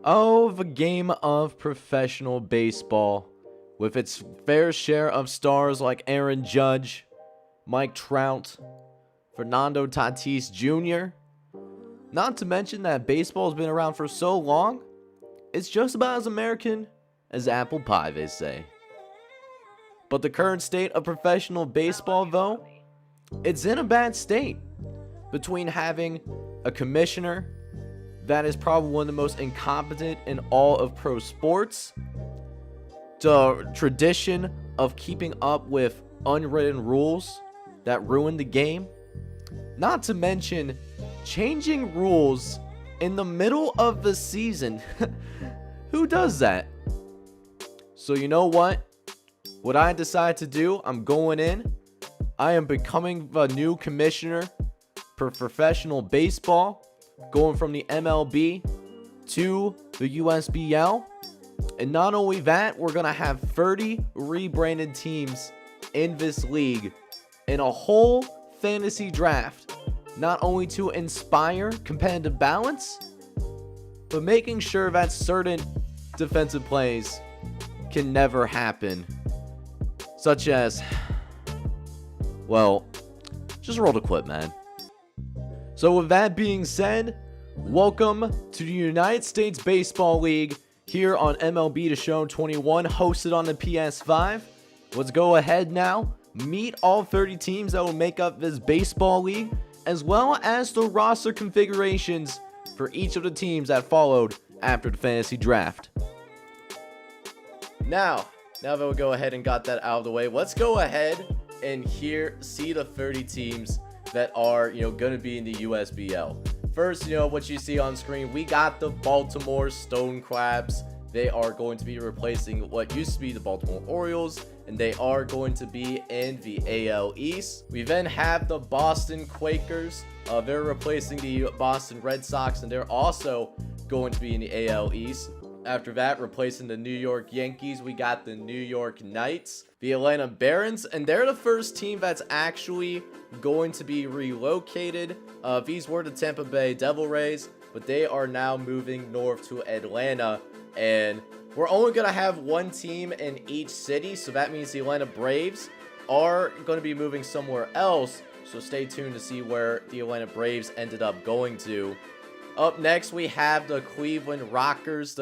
of a game of professional baseball with its fair share of stars like Aaron Judge, Mike Trout, Fernando Tatis Jr. Not to mention that baseball has been around for so long, it's just about as American as apple pie, they say. But the current state of professional baseball, though, it's in a bad state. Between having a commissioner that is probably one of the most incompetent in all of pro sports, the tradition of keeping up with unwritten rules that ruin the game, not to mention changing rules in the middle of the season. Who does that? So you know what? What I decide to do, I'm going in. I am becoming the new commissioner for professional baseball, going from the MLB to the USBL. And not only that, we're going to have 30 rebranded teams in this league in a whole fantasy draft, not only to inspire competitive balance, but making sure that certain defensive plays can never happen. Such as, well, just roll the clip, man. So with that being said, welcome to the United States Baseball League here on MLB The Show 21, hosted on the PS5. Let's go ahead now, meet all 30 teams that will make up this baseball league, as well as the roster configurations for each of the teams that followed after the fantasy draft. Now that we'll go ahead and got that out of the way, let's go ahead and see the 30 teams that are, going to be in the USBL. First, what you see on screen, we got the Baltimore Stone Crabs. They are going to be replacing what used to be the Baltimore Orioles, and they are going to be in the AL East. We then have the Boston Quakers. They're replacing the Boston Red Sox, and they're also going to be in the AL East. After that, replacing the New York Yankees, we got the New York Knights, the Atlanta Barons, and they're the first team that's actually going to be relocated. These were the Tampa Bay Devil Rays, but they are now moving north to Atlanta, and we're only going to have one team in each city, so that means the Atlanta Braves are going to be moving somewhere else, so stay tuned to see where the Atlanta Braves ended up going to. Up next, we have the Cleveland Rockers.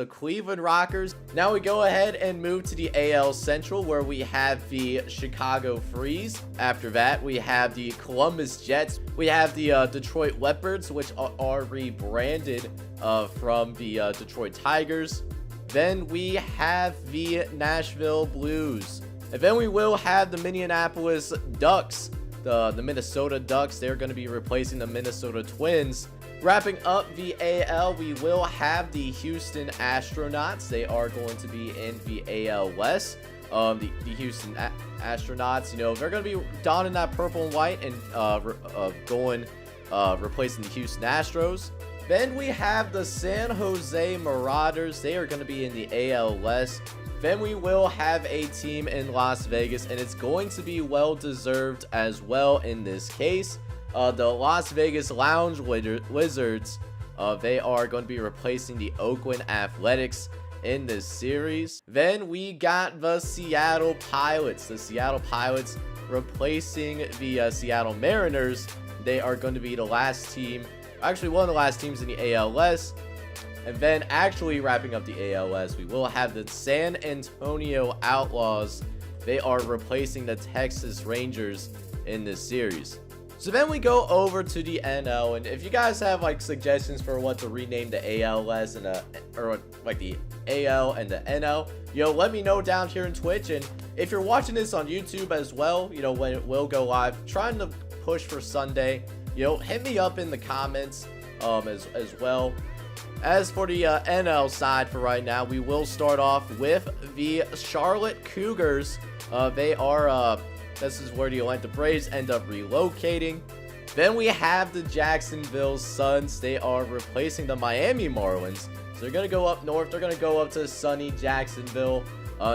Now we go ahead and move to the AL Central, where we have the Chicago Freeze. After that, we have the Columbus Jets. We have the Detroit Leopards, which are rebranded from the Detroit Tigers. Then we have the Nashville Blues. And then we will have the Minneapolis Ducks. The Minnesota Ducks, they're going to be replacing the Minnesota Twins. Wrapping up the AL, we will have the Houston Astronauts. They are going to be in the AL West. The Houston Astronauts, they're going to be donning that purple and white and replacing the Houston Astros. Then we have the San Jose Marauders. They are going to be in the AL West. Then we will have a team in Las Vegas, and it's going to be well-deserved as well in this case. The Las Vegas Lounge Wizards, they are going to be replacing the Oakland Athletics in this series. Then we got the Seattle Pilots. The Seattle Pilots replacing the Seattle Mariners. They are going to be the last team, actually one of the last teams in the ALS. And then actually wrapping up the ALS, we will have the San Antonio Outlaws. They are replacing the Texas Rangers in this series. So then we go over to the NL, and if you guys have suggestions for what to rename the ALS and the AL and the NL, let me know down here in Twitch. And if you're watching this on YouTube as well, when it will go live, trying to push for Sunday, hit me up in the comments as well. As for the NL side for right now, we will start off with the Charlotte Cougars. They are this is where the Atlanta Braves end up relocating. Then we have the Jacksonville Suns. They are replacing the Miami Marlins. So they're going to go up north. They're going to go up to sunny Jacksonville,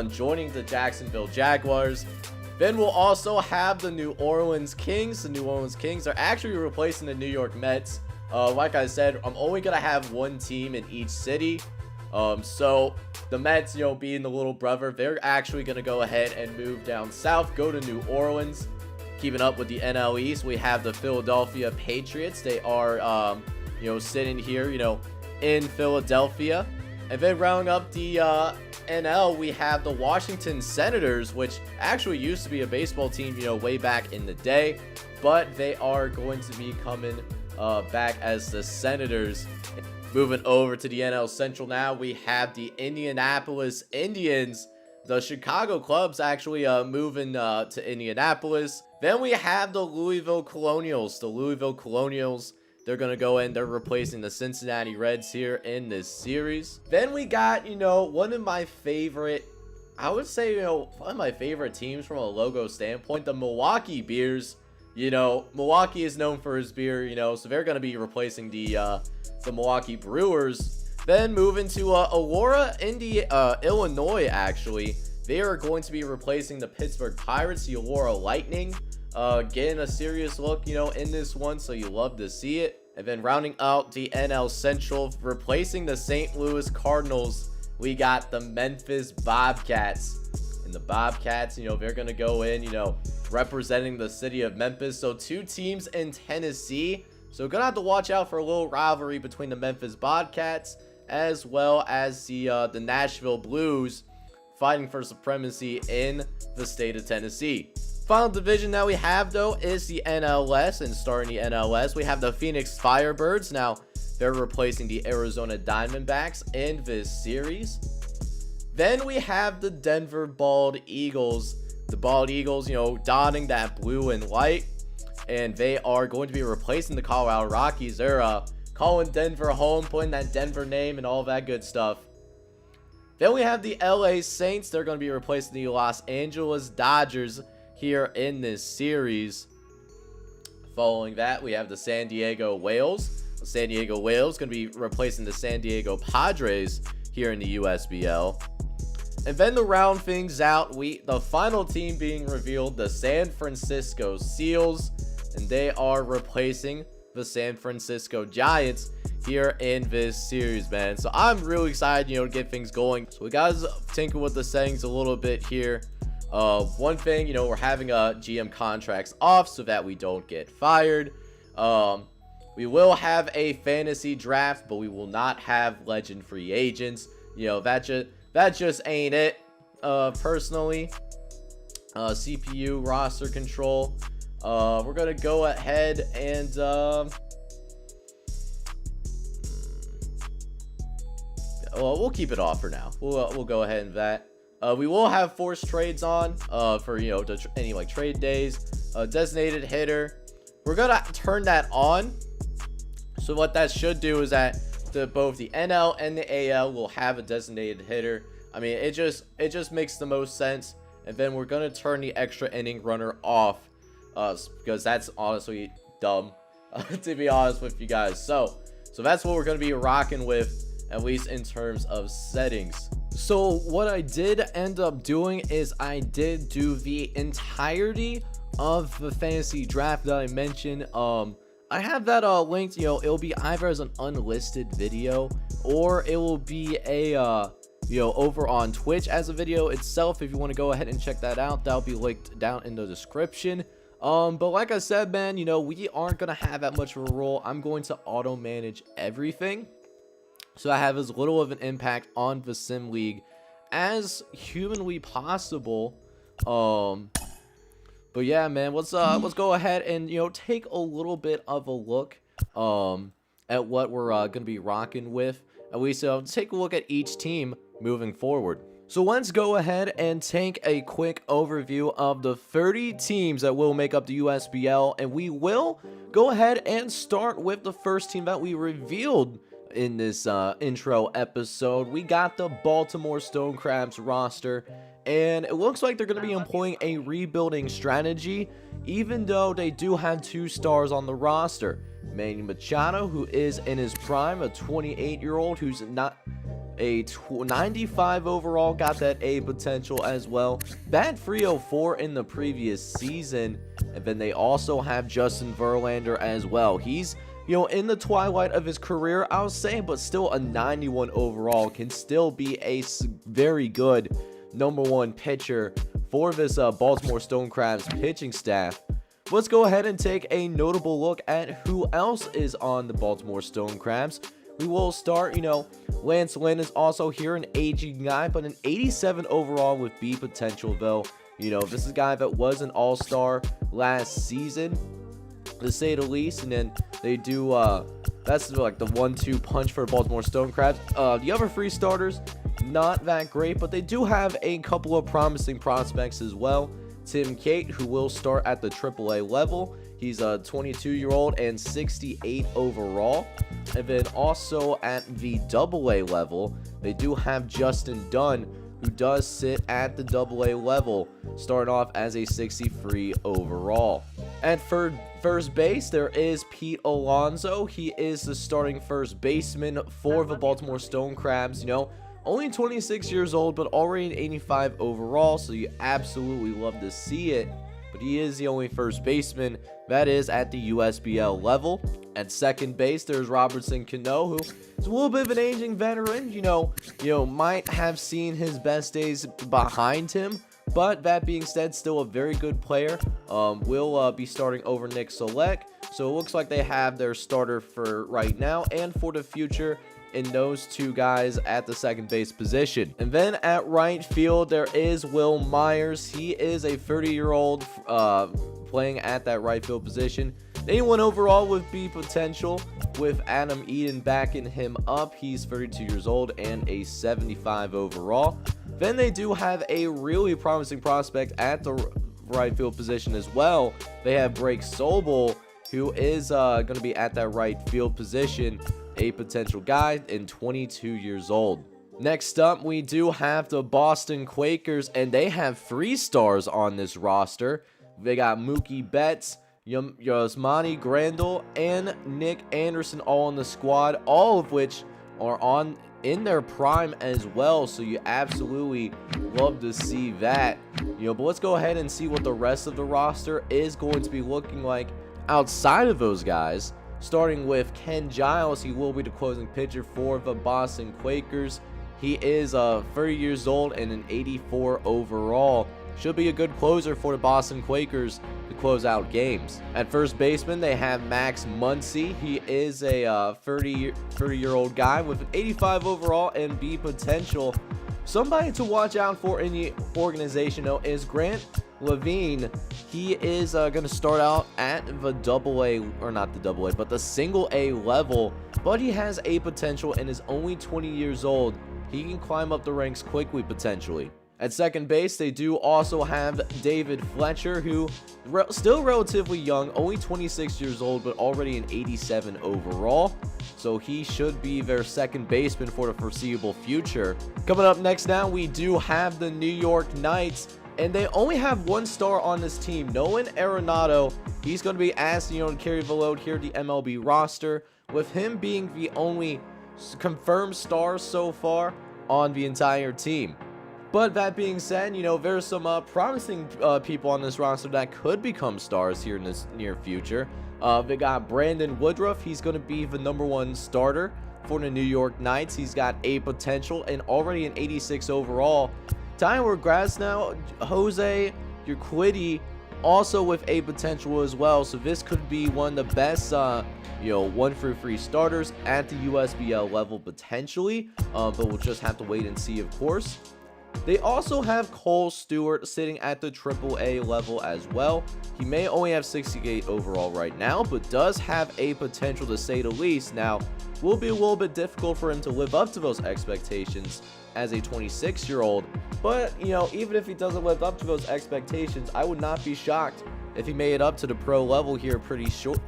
joining the Jacksonville Jaguars. Then we'll also have the New Orleans Kings. The New Orleans Kings are actually replacing the New York Mets. Like I said, I'm only going to have one team in each city. So the Mets, being the little brother, they're actually going to go ahead and move down south, go to New Orleans. Keeping up with the NL East, we have the Philadelphia Patriots. They are, sitting here, in Philadelphia. And then rounding up the NL, we have the Washington Senators, which actually used to be a baseball team, way back in the day. But they are going to be coming back as the Senators. Moving over to the NL Central now, we have the Indianapolis Indians. The Chicago Cubs actually moving to Indianapolis. Then we have the Louisville Colonials. The Louisville Colonials, they're going to go in. They're replacing the Cincinnati Reds here in this series. Then we got, one of my favorite, I would say, one of my favorite teams from a logo standpoint, the Milwaukee Bears. Milwaukee is known for his beer, so they're going to be replacing the Milwaukee Brewers. Then moving to Aurora, Illinois, actually. They are going to be replacing the Pittsburgh Pirates, the Aurora Lightning. Getting a serious look, in this one, so you love to see it. And then rounding out the NL Central, replacing the St. Louis Cardinals, we got the Memphis Bobcats. And the Bobcats, they're going to go in, representing the city of Memphis. So 2 teams in Tennessee. So gonna have to watch out for a little rivalry between the Memphis Bobcats as well as the Nashville Blues, fighting for supremacy in the state of Tennessee. Final division that we have, though, is the NLS. And starting the NLS, we have the Phoenix Firebirds. Now, they're replacing the Arizona Diamondbacks in this series. Then we have the Denver Bald Eagles. The Bald Eagles, donning that blue and white. And they are going to be replacing the Colorado Rockies. They're calling Denver home, putting that Denver name and all that good stuff. Then we have the LA Saints. They're going to be replacing the Los Angeles Dodgers here in this series. Following that, we have the San Diego Whales. The San Diego Whales going to be replacing the San Diego Padres here in the USBL. And then to round things out, the final team being revealed, the San Francisco Seals. And they are replacing the San Francisco Giants here in this series, man. So I'm really excited, to get things going. So we guys tinker with the settings a little bit here. One thing, we're having GM contracts off so that we don't get fired. We will have a fantasy draft, but we will not have legend free agents. That just ain't it. Personally, CPU roster control. We're gonna go ahead and we'll keep it off for now. We'll go ahead and that. We will have forced trades on for any trade days. Designated hitter, we're gonna turn that on. So what that should do is that both the NL and the AL will have a designated hitter. I mean, it just makes the most sense. And then we're gonna turn the extra inning runner off, because that's honestly dumb, to be honest with you guys. So that's what we're gonna be rocking with, at least in terms of settings. So what I did end up doing is I did do the entirety of the fantasy draft that I mentioned. I have that linked. It'll be either as an unlisted video or it will be a over on Twitch as a video itself. If you want to go ahead and check that out, that'll be linked down in the description. But like I said, man, we aren't gonna have that much of a role. I'm going to auto manage everything, so I have as little of an impact on the sim league as humanly possible. But yeah, man, let's go ahead and take a little bit of a look at what we're gonna be rocking with. At least take a look at each team moving forward. So let's go ahead and take a quick overview of the 30 teams that will make up the USBL, and we will go ahead and start with the first team that we revealed in this intro episode. We got the Baltimore Stone Crabs roster, and it looks like they're going to be employing a rebuilding strategy, even though they do have 2 stars on the roster. Manny Machado, who is in his prime, a 28-year-old who's not a 95 overall, got that A potential as well. Bat 304 in the previous season. And then they also have Justin Verlander as well. He's in the twilight of his career, I'll say, but still a 91 overall can still be a very good #1 pitcher for this Baltimore Stonecrabs pitching staff. Let's go ahead and take a notable look at who else is on the Baltimore Stonecrabs. We will start, Lance Lynn is also here, an aging guy, but an 87 overall with B potential, though. This is a guy that was an all-star last season, to say the least. And then they do, that's like the 1-2 punch for Baltimore Stonecrabs. The other 3 starters, not that great, but they do have a couple of promising prospects as well. Tim Cate, who will start at the AAA level. He's a 22-year-old and 68 overall. And then also at the AA level, they do have Justin Dunn, who does sit at the AA level, starting off as a 63 overall. At first base, there is Pete Alonso. He is the starting first baseman for the Baltimore Stonecrabs. Only 26 years old, but already an 85 overall, so you absolutely love to see it. But he is the only first baseman that is at the USBL level. At second base, there's Robertson Cano, who is a little bit of an aging veteran. Might have seen his best days behind him, but that being said, still a very good player. Will be starting over Nick Select, so it looks like they have their starter for right now and for the future in those 2 guys at the second base position. And then at right field, there is Will Myers. He is a 30-year-old playing at that right field position. 81 overall with B potential, with Adam Eden backing him up. He's 32 years old and a 75 overall. Then they do have a really promising prospect at the right field position as well. They have Blake Sobel, who is going to be at that right field position, a potential guy, and 22 years old. Next up, we do have the Boston Quakers, and they have 3 stars on this roster. They got Mookie Betts, Yasmani Grandal, and Nick Anderson all on the squad, all of which are in their prime as well, so you absolutely love to see that. But let's go ahead and see what the rest of the roster is going to be looking like outside of those guys. Starting with Ken Giles, he will be the closing pitcher for the Boston Quakers. He is 30 years old and an 84 overall. Should be a good closer for the Boston Quakers to close out games. At first baseman, they have Max Muncy. He is a 30-year-old guy with an 85 overall and B potential. Somebody to watch out for in the organization, though, is Grant Levine. He is going to start out at the but the single A level, but he has A potential and is only 20 years old. He can climb up the ranks quickly, potentially. At second base, they do also have David Fletcher, who still relatively young, only 26 years old, but already an 87 overall. So he should be their second baseman for the foreseeable future. Coming up next now, we do have the New York Knights, and they only have 1 star on this team, Nolan Arenado. He's going to be asked, to carry the load here at the MLB roster, with him being the only confirmed star so far on the entire team. But that being said, there's some promising people on this roster that could become stars here in this near future. They got Brandon Woodruff. He's going to be the #1 starter for the New York Knights. He's got A potential and already an 86 overall. Tyler Grasnow, Jose Urquidy, also with A potential as well. So this could be one of the best 1-3 starters at the USBL level potentially. But we'll just have to wait and see, of course. They also have Cole Stewart sitting at the AAA level as well. He may only have 68 overall right now, but does have A potential, to say the least. Now, will be a little bit difficult for him to live up to those expectations as a 26-year-old. But, even if he doesn't live up to those expectations, I would not be shocked if he made it up to the pro level here pretty soon.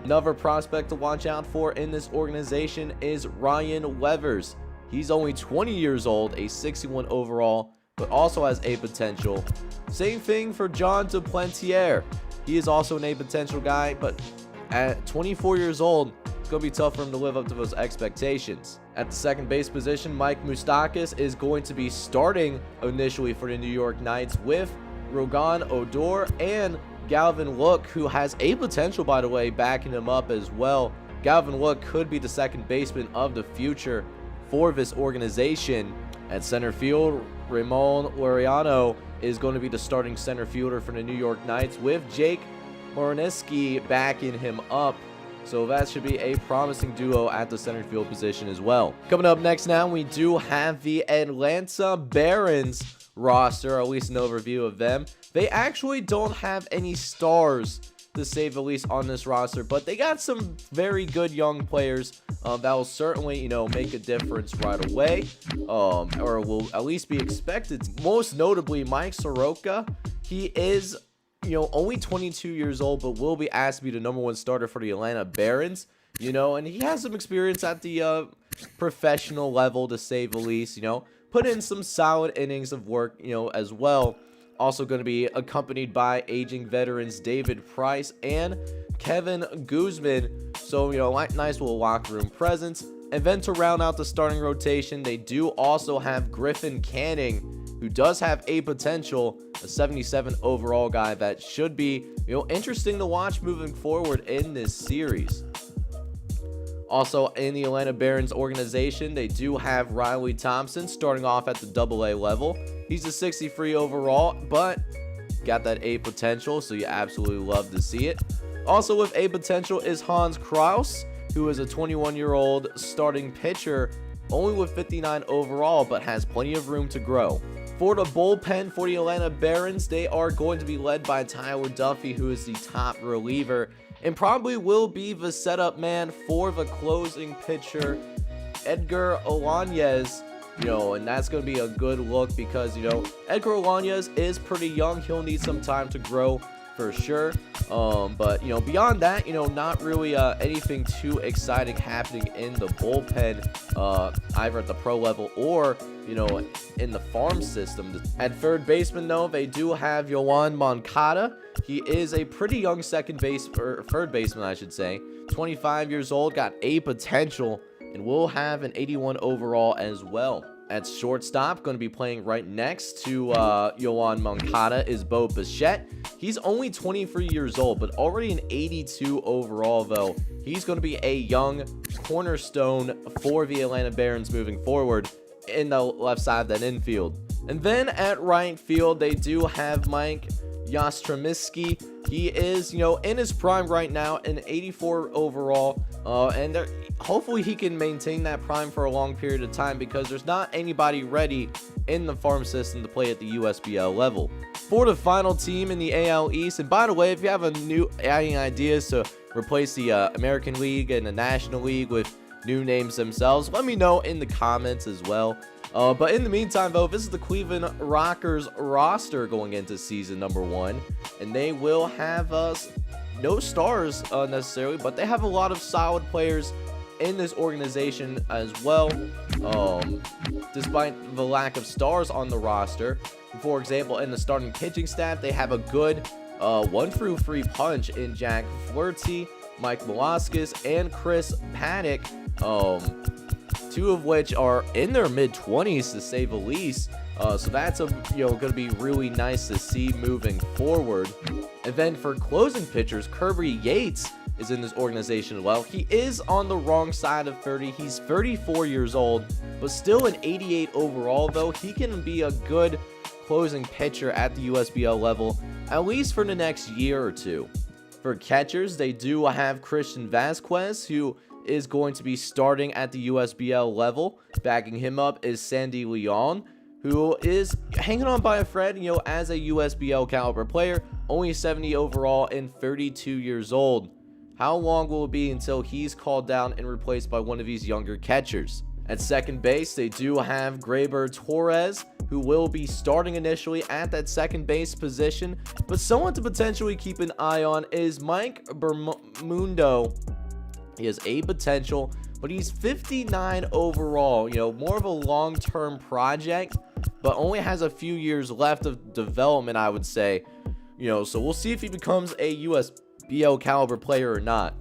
Another prospect to watch out for in this organization is Ryan Levers. He's only 20 years old, a 61 overall, but also has A potential. Same thing for John Duplantier. He is also an A potential guy, but at 24 years old, it's going to be tough for him to live up to those expectations. At the second base position, Mike Moustakas is going to be starting initially for the New York Knights with Rogan Odor and Galvin Look, who has A potential, by the way, backing him up as well. Galvin Wood could be the second baseman of the future for this organization. At center field, Ramon Laureano is going to be the starting center fielder for the New York Knights, with Jake Moroniski backing him up. So that should be a promising duo at the center field position as well. Coming up next now, we do have the Atlanta Barons roster, or at least an overview of them. They actually don't have any stars, to say the least, on this roster, but they got some very good young players that will certainly, make a difference right away, or will at least be expected. Most notably, Mike Soroka. He is, only 22 years old, but will be asked to be the #1 starter for the Atlanta Barons, and he has some experience at the professional level, to say the least, put in some solid innings of work, as well. Also going to be accompanied by aging veterans David Price and Kevin Guzman. So, nice little locker room presence. And then to round out the starting rotation, they do also have Griffin Canning, who does have a potential, a 77 overall guy that should be, interesting to watch moving forward in this series. Also in the Atlanta Barons organization, they do have Riley Thompson starting off at the AA level. He's a 63 overall, but got that A potential, so you absolutely love to see it. Also with A potential is Hans Kraus, who is a 21-year-old starting pitcher, only with 59 overall, but has plenty of room to grow. For the bullpen for the Atlanta Barons, they are going to be led by Tyler Duffy, who is the top reliever, and probably will be the setup man for the closing pitcher, Edgar Olañez. And that's going to be a good look because, Edgar Olañez is pretty young. He'll need some time to grow for sure. But, beyond that, not really anything too exciting happening in the bullpen, either at the pro level or, in the farm system. At third baseman, though, they do have Yoan Moncada. He is a pretty young third baseman, I should say. 25 years old, got A potential, and will have an 81 overall as well. At shortstop, going to be playing right next to Yoan Moncada is Bo Bichette. He's only 23 years old, but already an 82 overall, though. He's going to be a young cornerstone for the Atlanta Barons moving forward in the left side of that infield. And then at right field, they do have Mike Yastrzemski. He is, in his prime right now, an 84 overall, and hopefully he can maintain that prime for a long period of time because there's not anybody ready in the farm system to play at the USBL level. For the final team in the AL East, and by the way, if you have adding ideas to replace the American League and the National League with new names themselves, let me know in the comments as well. But in the meantime, though, this is the Cleveland Rockers roster going into season #1, and they will have no stars necessarily, but they have a lot of solid players in this organization as well, despite the lack of stars on the roster. For example, in the starting pitching staff, they have a good 1-through-3 punch in Jack Flaherty, Mike Velasquez, and Chris Paddock. Two of which are in their mid-20s, to say the least. So that's going to be really nice to see moving forward. And then for closing pitchers, Kirby Yates is in this organization as well. He is on the wrong side of 30. He's 34 years old, but still an 88 overall, though. He can be a good closing pitcher at the USBL level, at least for the next year or two. For catchers, they do have Christian Vasquez, who is going to be starting at the USBL level. Backing him up is Sandy Leon, who is hanging on by a thread, as a USBL caliber player, only 70 overall and 32 years old. How long will it be until he's called down and replaced by one of these younger catchers? At second base, they do have Graber Torres, who will be starting initially at that second base position, but someone to potentially keep an eye on is Mike Bermundo. He has A potential, but he's 59 overall, more of a long-term project, but only has a few years left of development, I would say. So we'll see if he becomes a USBL caliber player or not.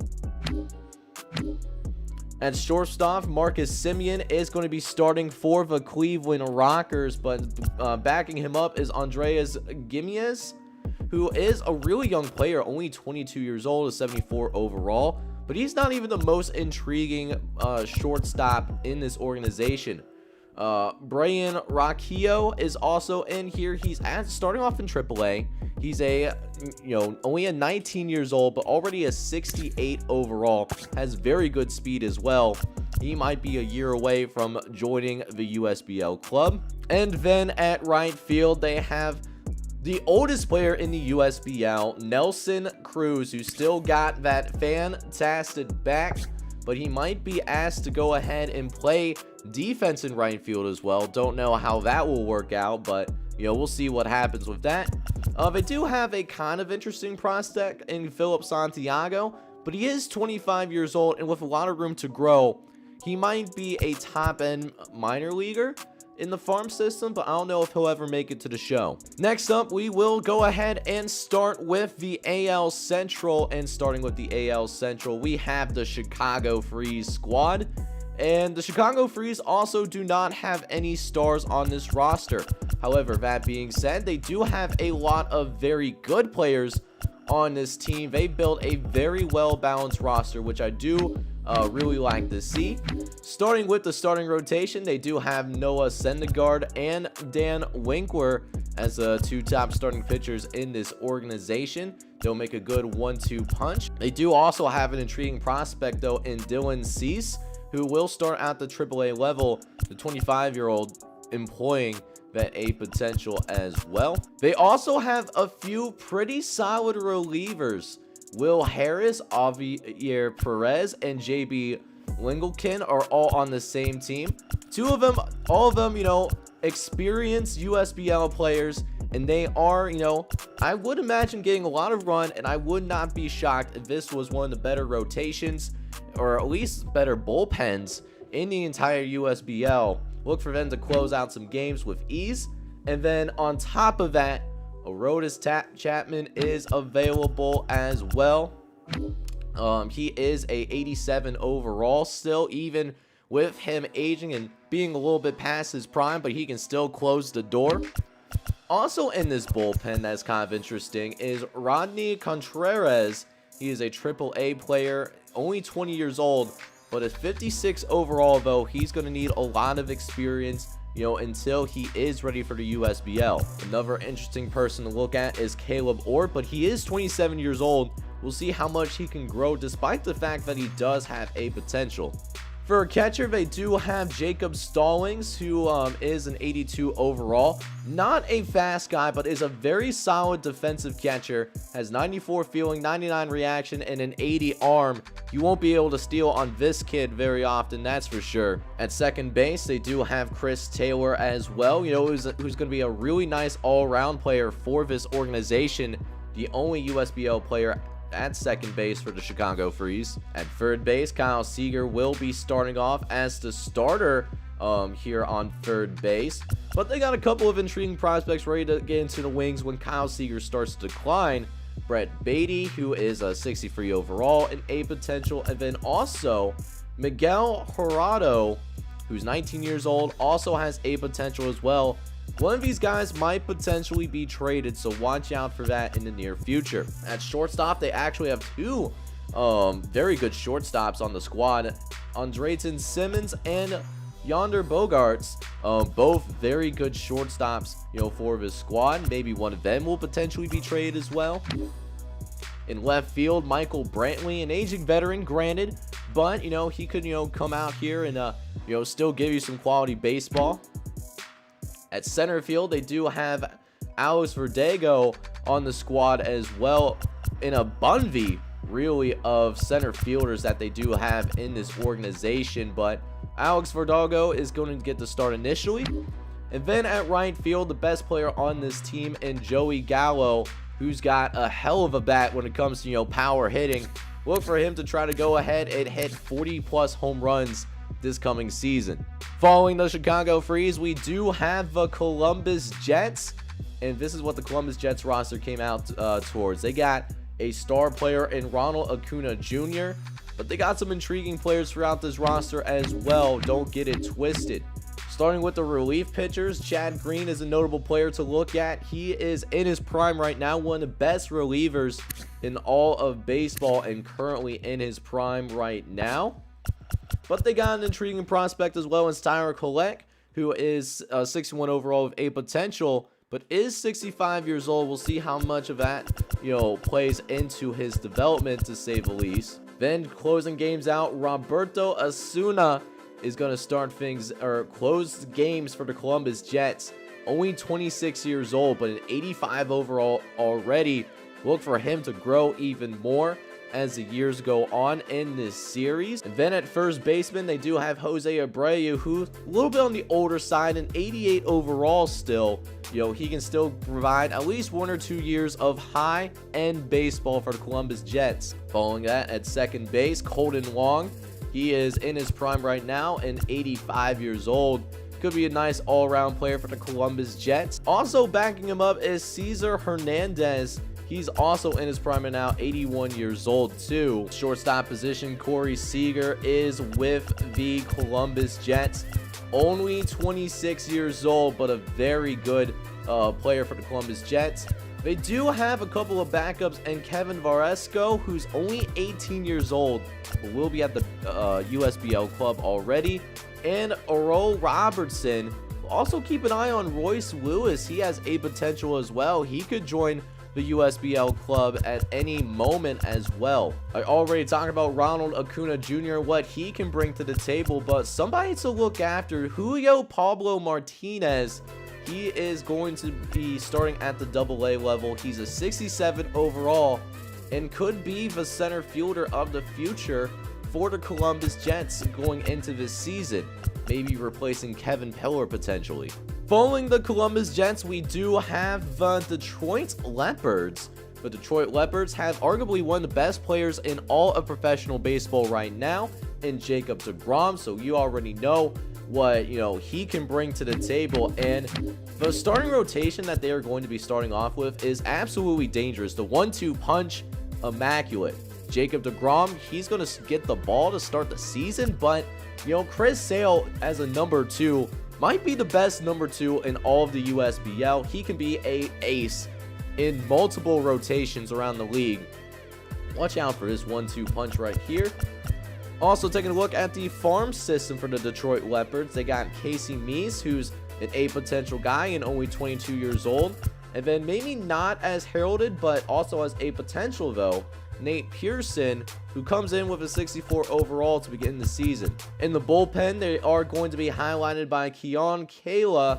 At shortstop, Marcus Semien is going to be starting for the Cleveland Rockers, but backing him up is Andreas Gimenez, who is a really young player, only 22 years old, a 74 overall, but he's not even the most intriguing shortstop in this organization. Brian Rocchio is also in here. He's starting off in AAA. He's only a 19 years old, but already a 68 overall. Has very good speed as well. He might be a year away from joining the USBL club. And then at right field, they have the oldest player in the USBL, Nelson Cruz, who still got that fantastic back, but he might be asked to go ahead and play defense in right field as well. Don't know how that will work out, but we'll see what happens with that. They do have a kind of interesting prospect in Philip Santiago, but he is 25 years old, and with a lot of room to grow, he might be a top-end minor leaguer in the farm system, but I don't know if he'll ever make it to the show. Next up, we will go ahead and start with the AL Central, and starting with the AL Central, we have the Chicago Freeze squad, and the Chicago Freeze also do not have any stars on this roster. However, that being said, they do have a lot of very good players on this team. They built a very well-balanced roster, which I do really like to see. Starting with the starting rotation, they do have Noah Syndergaard and Dan Winkler as the two top starting pitchers in this organization. They'll make a good 1-2 punch. They do also have an intriguing prospect, though, in Dylan Cease, who will start at the AAA level, the 25-year-old employing that A potential as well. They also have a few pretty solid relievers. Will Harris, Javier Perez, and JB Lingelkin are all on the same team. All of them, experienced USBL players, and they are, I would imagine getting a lot of run, and I would not be shocked if this was one of the better rotations, or at least better bullpens in the entire USBL. Look for them to close out some games with ease. And then on top of that, Aroldis Chapman is available as well. He is a 87 overall still, even with him aging and being a little bit past his prime, but he can still close the door. Also in this bullpen that's kind of interesting is Rodney Contreras. He is a AAA player, only 20 years old, but at 56 overall, though, he's going to need a lot of experience, until he is ready for the USBL. Another interesting person to look at is Caleb Orr, but he is 27 years old. We'll see how much he can grow, despite the fact that he does have a potential. For a catcher, they do have Jacob Stallings, who is an 82 overall. Not a fast guy, but is a very solid defensive catcher. Has 94 fielding, 99 reaction, and an 80 arm. You won't be able to steal on this kid very often, that's for sure. At second base, they do have Chris Taylor as well, who's going to be a really nice all-around player for this organization. The only USBL player at second base for the Chicago Freeze. At third base, Kyle Seager will be starting off as the starter here on third base, but they got a couple of intriguing prospects ready to get into the wings when Kyle Seager starts to decline. Brett Beatty, who is a 63 overall and A potential, and then also Miguel Jurado, who's 19 years old, also has A potential as well. One of these guys might potentially be traded, so watch out for that in the near future. At shortstop, they actually have two very good shortstops on the squad. Andrelton Simmons and Yonder Bogarts, both very good shortstops, for this squad. Maybe one of them will potentially be traded as well. In left field, Michael Brantley, an aging veteran, granted, but he could come out here and still give you some quality baseball. At center field, they do have Alex Verdugo on the squad as well, in a bevy, really, of center fielders that they do have in this organization. But Alex Verdugo is going to get the start initially. And then at right field, the best player on this team, and Joey Gallo, who's got a hell of a bat when it comes to power hitting. Look for him to try to go ahead and hit 40+ home runs this coming season. Following the Chicago Freeze, we do have the Columbus Jets, and this is what the Columbus Jets roster came out towards. They got a star player in Ronald Acuna Jr., but they got some intriguing players throughout this roster as well. Don't get it twisted. Starting with the relief pitchers, Chad Green is a notable player to look at. He is in his prime right now, one of the best relievers in all of baseball and currently in his prime right now. But they got an intriguing prospect as well in Tyler Collette, who is 61 overall with a potential, but is 65 years old. We'll see how much of that, plays into his development, to say the least. Then closing games out, Roberto Osuna is going to start things, or close games for the Columbus Jets. Only 26 years old, but an 85 overall already. Look for him to grow even more as the years go on in this series. And then at first baseman, they do have Jose Abreu, who's a little bit on the older side, and 88 overall still. He can still provide at least 1 or 2 years of high-end baseball for the Columbus Jets. Following that, at second base, Colton Wong. He is in his prime right now and 85 years old. Could be a nice all-around player for the Columbus Jets. Also backing him up is Cesar Hernandez. He's also in his prime right now, 81 years old too. Shortstop position, Corey Seager is with the Columbus Jets. Only 26 years old, but a very good player for the Columbus Jets. They do have a couple of backups, and Kevin Varesco, who's only 18 years old, but will be at the USBL club already. And Earl Robertson. Also keep an eye on Royce Lewis. He has a potential as well. He could join the USBL club at any moment as well. I already talked about Ronald Acuna Jr., what he can bring to the table, but somebody to look after, Julio Pablo Martinez. He is going to be starting at the AA level. He's a 67 overall and could be the center fielder of the future for the Columbus Jets going into this season, maybe replacing Kevin Pillar potentially. Following the Columbus Jets, we do have the Detroit Leopards. The Detroit Leopards have arguably one of the best players in all of professional baseball right now in Jacob deGrom, so you already know what he can bring to the table. And the starting rotation that they are going to be starting off with is absolutely dangerous. The 1-2 punch, immaculate. Jacob deGrom, he's going to get the ball to start the season, but Chris Sale as a number 2 might be the best number 2 in all of the USBL. He can be an ace in multiple rotations around the league. Watch out for this 1-2 punch right here. Also taking a look at the farm system for the Detroit Leopards, they got Casey Meese, who's an A potential guy and only 22 years old. And then maybe not as heralded, but also has a potential though, Nate Pearson, who comes in with a 64 overall to begin the season. In the bullpen, they are going to be highlighted by Keon Kayla,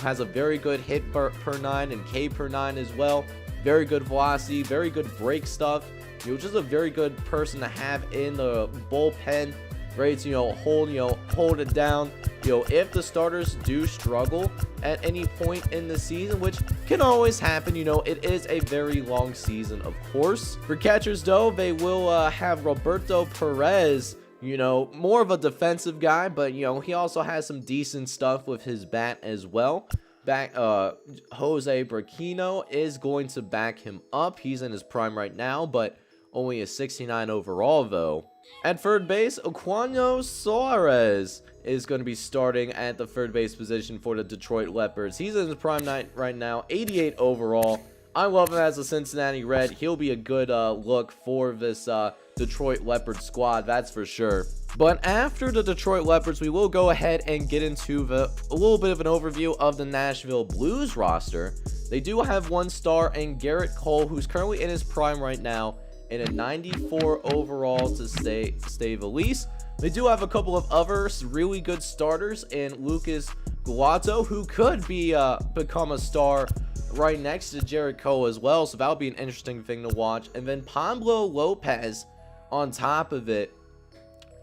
has a very good hit per 9 and K per 9 as well. Very good velocity, very good break stuff. Just a very good person to have in the bullpen, ready to hold it down. If the starters do struggle at any point in the season, which can always happen, it is a very long season, of course. For catchers though, they will have Roberto Perez, more of a defensive guy, but he also has some decent stuff with his bat as well. Jose Braquino is going to back him up. He's in his prime right now, but only a 69 overall though. At third base, Aquino Suarez is going to be starting at the third base position for the Detroit Leopards. He's in his prime right now, 88 overall. I love him as a Cincinnati Red. He'll be a good look for this Detroit Leopards squad, that's for sure. But after the Detroit Leopards, we will go ahead and get into a little bit of an overview of the Nashville Blues roster. They do have one star in Garrett Cole, who's currently in his prime right now, and a 94 overall to stay the least. They do have a couple of other really good starters in Lucas Gulato, who could be become a star right next to Jared Cole as well, so that'll be an interesting thing to watch. And then Pablo Lopez on top of it.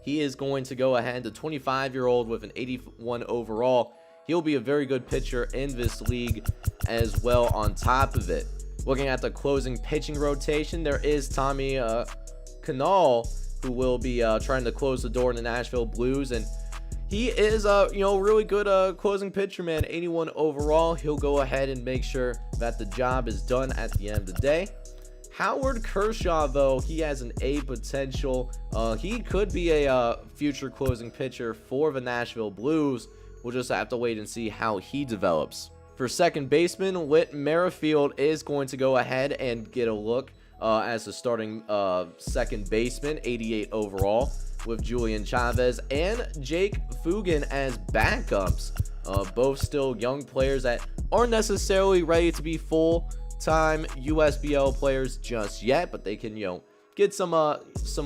He is going to go ahead, the 25-year-old with an 81 overall. He'll be a very good pitcher in this league as well on top of it. Looking at the closing pitching rotation, there is Tommy Canal, who will be trying to close the door in the Nashville Blues, and he is really good closing pitcher, man. 81 overall. He'll go ahead and make sure that the job is done at the end of the day. Howard Kershaw, though, he has an A potential. He could be a future closing pitcher for the Nashville Blues. we'll just have to wait and see how he develops. For second baseman, Whit Merrifield is going to go ahead and get a look as the starting second baseman, 88 overall, with Julian Chavez and Jake Fugan as backups. Both still young players that aren't necessarily ready to be full-time USBL players just yet, but they can, get some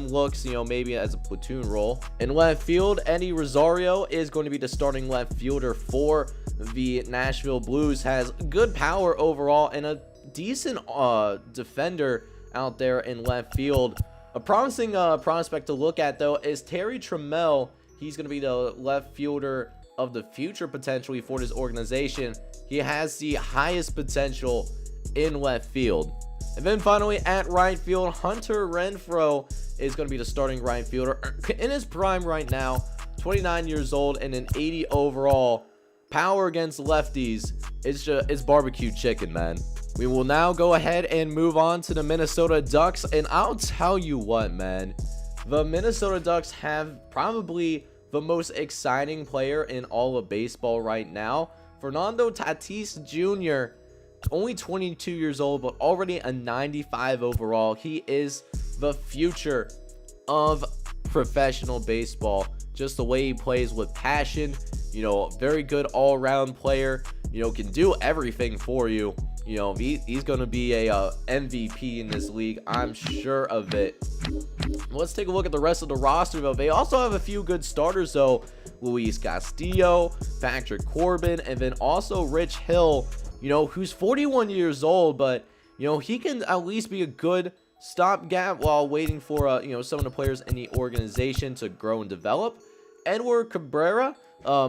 looks, maybe as a platoon role. In left field, Eddie Rosario is going to be the starting left fielder for the Nashville Blues. Has good power overall and a decent defender out there in left field. A promising prospect to look at, though, is Terry Trammell. He's going to be the left fielder of the future potentially for this organization. He has the highest potential in left field. And then finally at right field, Hunter Renfroe is going to be the starting right fielder in his prime right now, 29 years old and an 80 overall. Power against lefties, it's barbecue chicken, man. We will now go ahead and move on to the Minnesota Ducks, and I'll tell you what, man, the Minnesota Ducks have probably the most exciting player in all of baseball right now. Fernando Tatis Jr., only 22 years old, but already a 95 overall. He is the future of professional baseball. Just the way he plays with passion, very good all-around player, can do everything for you. He's going to be a MVP in this league. I'm sure of it. Let's take a look at the rest of the roster, though. They also have a few good starters, though. Luis Castillo, Patrick Corbin, and then also Rich Hill, who's 41 years old, but, he can at least be a good stopgap while waiting for, some of the players in the organization to grow and develop. Edward Cabrera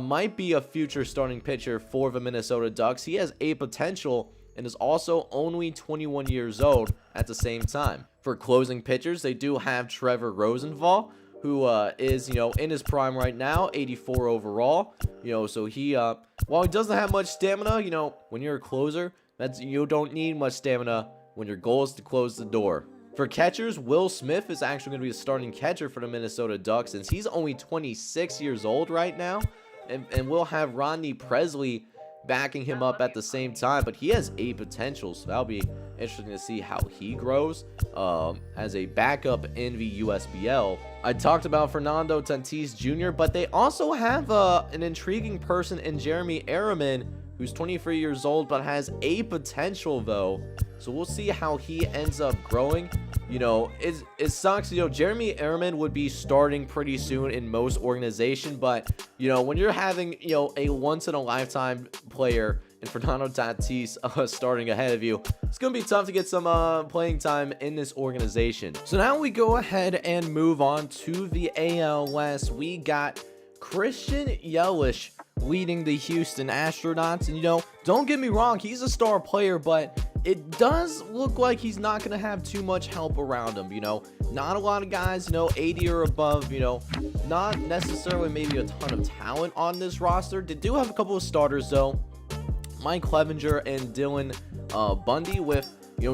might be a future starting pitcher for the Minnesota Ducks. He has a potential and is also only 21 years old at the same time. For closing pitchers, they do have Trevor Rosenthal, who is, in his prime right now, 84 overall. So he, while he doesn't have much stamina, when you're a closer, you don't need much stamina when your goal is to close the door. For catchers, Will Smith is actually going to be the starting catcher for the Minnesota Ducks, since he's only 26 years old right now. And we'll have Rodney Presley backing him up at the same time, but he has a potential, so that'll be interesting to see how he grows as a backup in the USBL. I talked about Fernando Tatis Jr., but they also have an intriguing person in Jeremy Ehrman, who's 23 years old but has a potential, though. So we'll see how he ends up growing. It sucks. Jeremy Ehrman would be starting pretty soon in most organizations, but, when you're having, a once-in-a-lifetime player and Fernando Tatis starting ahead of you, it's going to be tough to get some playing time in this organization. So now we go ahead and move on to the AL West. We got Christian Yelich leading the Houston Astronauts, and don't get me wrong, he's a star player, but it does look like he's not going to have too much help around him. Not a lot of guys, 80 or above, not necessarily maybe a ton of talent on this roster. They do have a couple of starters, though. Mike Clevenger and Dylan Bundy, with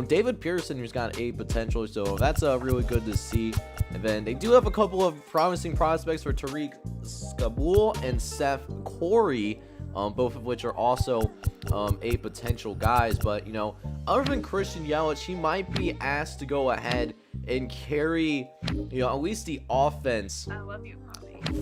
David Pearson, who's got a potential, so that's really good to see. And then they do have a couple of promising prospects for Tariq Skubal and Seth Corey, both of which are also a potential guys. But other than Christian Yelich, he might be asked to go ahead and carry at least the offense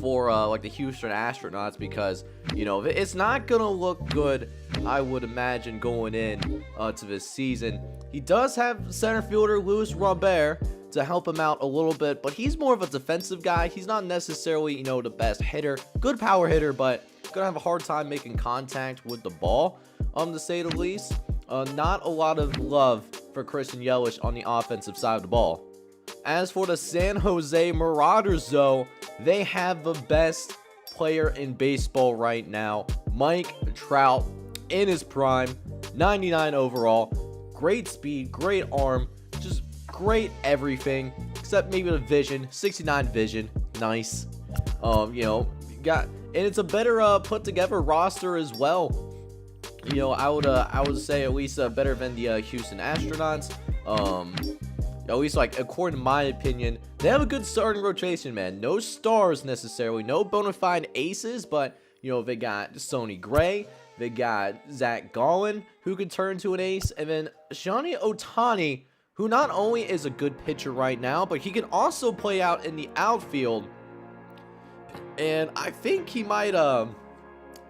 for like the Houston Astronauts, because it's not gonna look good, I would imagine, going in to this season. He does have center fielder Luis Robert to help him out a little bit, but he's more of a defensive guy. He's not necessarily the best hitter. Good power hitter, but gonna have a hard time making contact with the ball, to say the least. Not a lot of love for Christian Yelich on the offensive side of the ball. As for the San Jose Marauders, though, they have the best player in baseball right now, Mike Trout, in his prime, 99 overall. Great speed, great arm, just great everything, except maybe the vision, 69 vision, nice. And it's a better put together roster as well. I would say at least better than the Houston Astronauts. At least, according to my opinion, they have a good starting rotation, man. No stars necessarily, no bona fide aces, but You know, they got Sonny Gray, they got Zach Gallen, who could turn to an ace, and then Shohei Ohtani, who not only is a good pitcher right now, but he can also play out in the outfield. And I think he might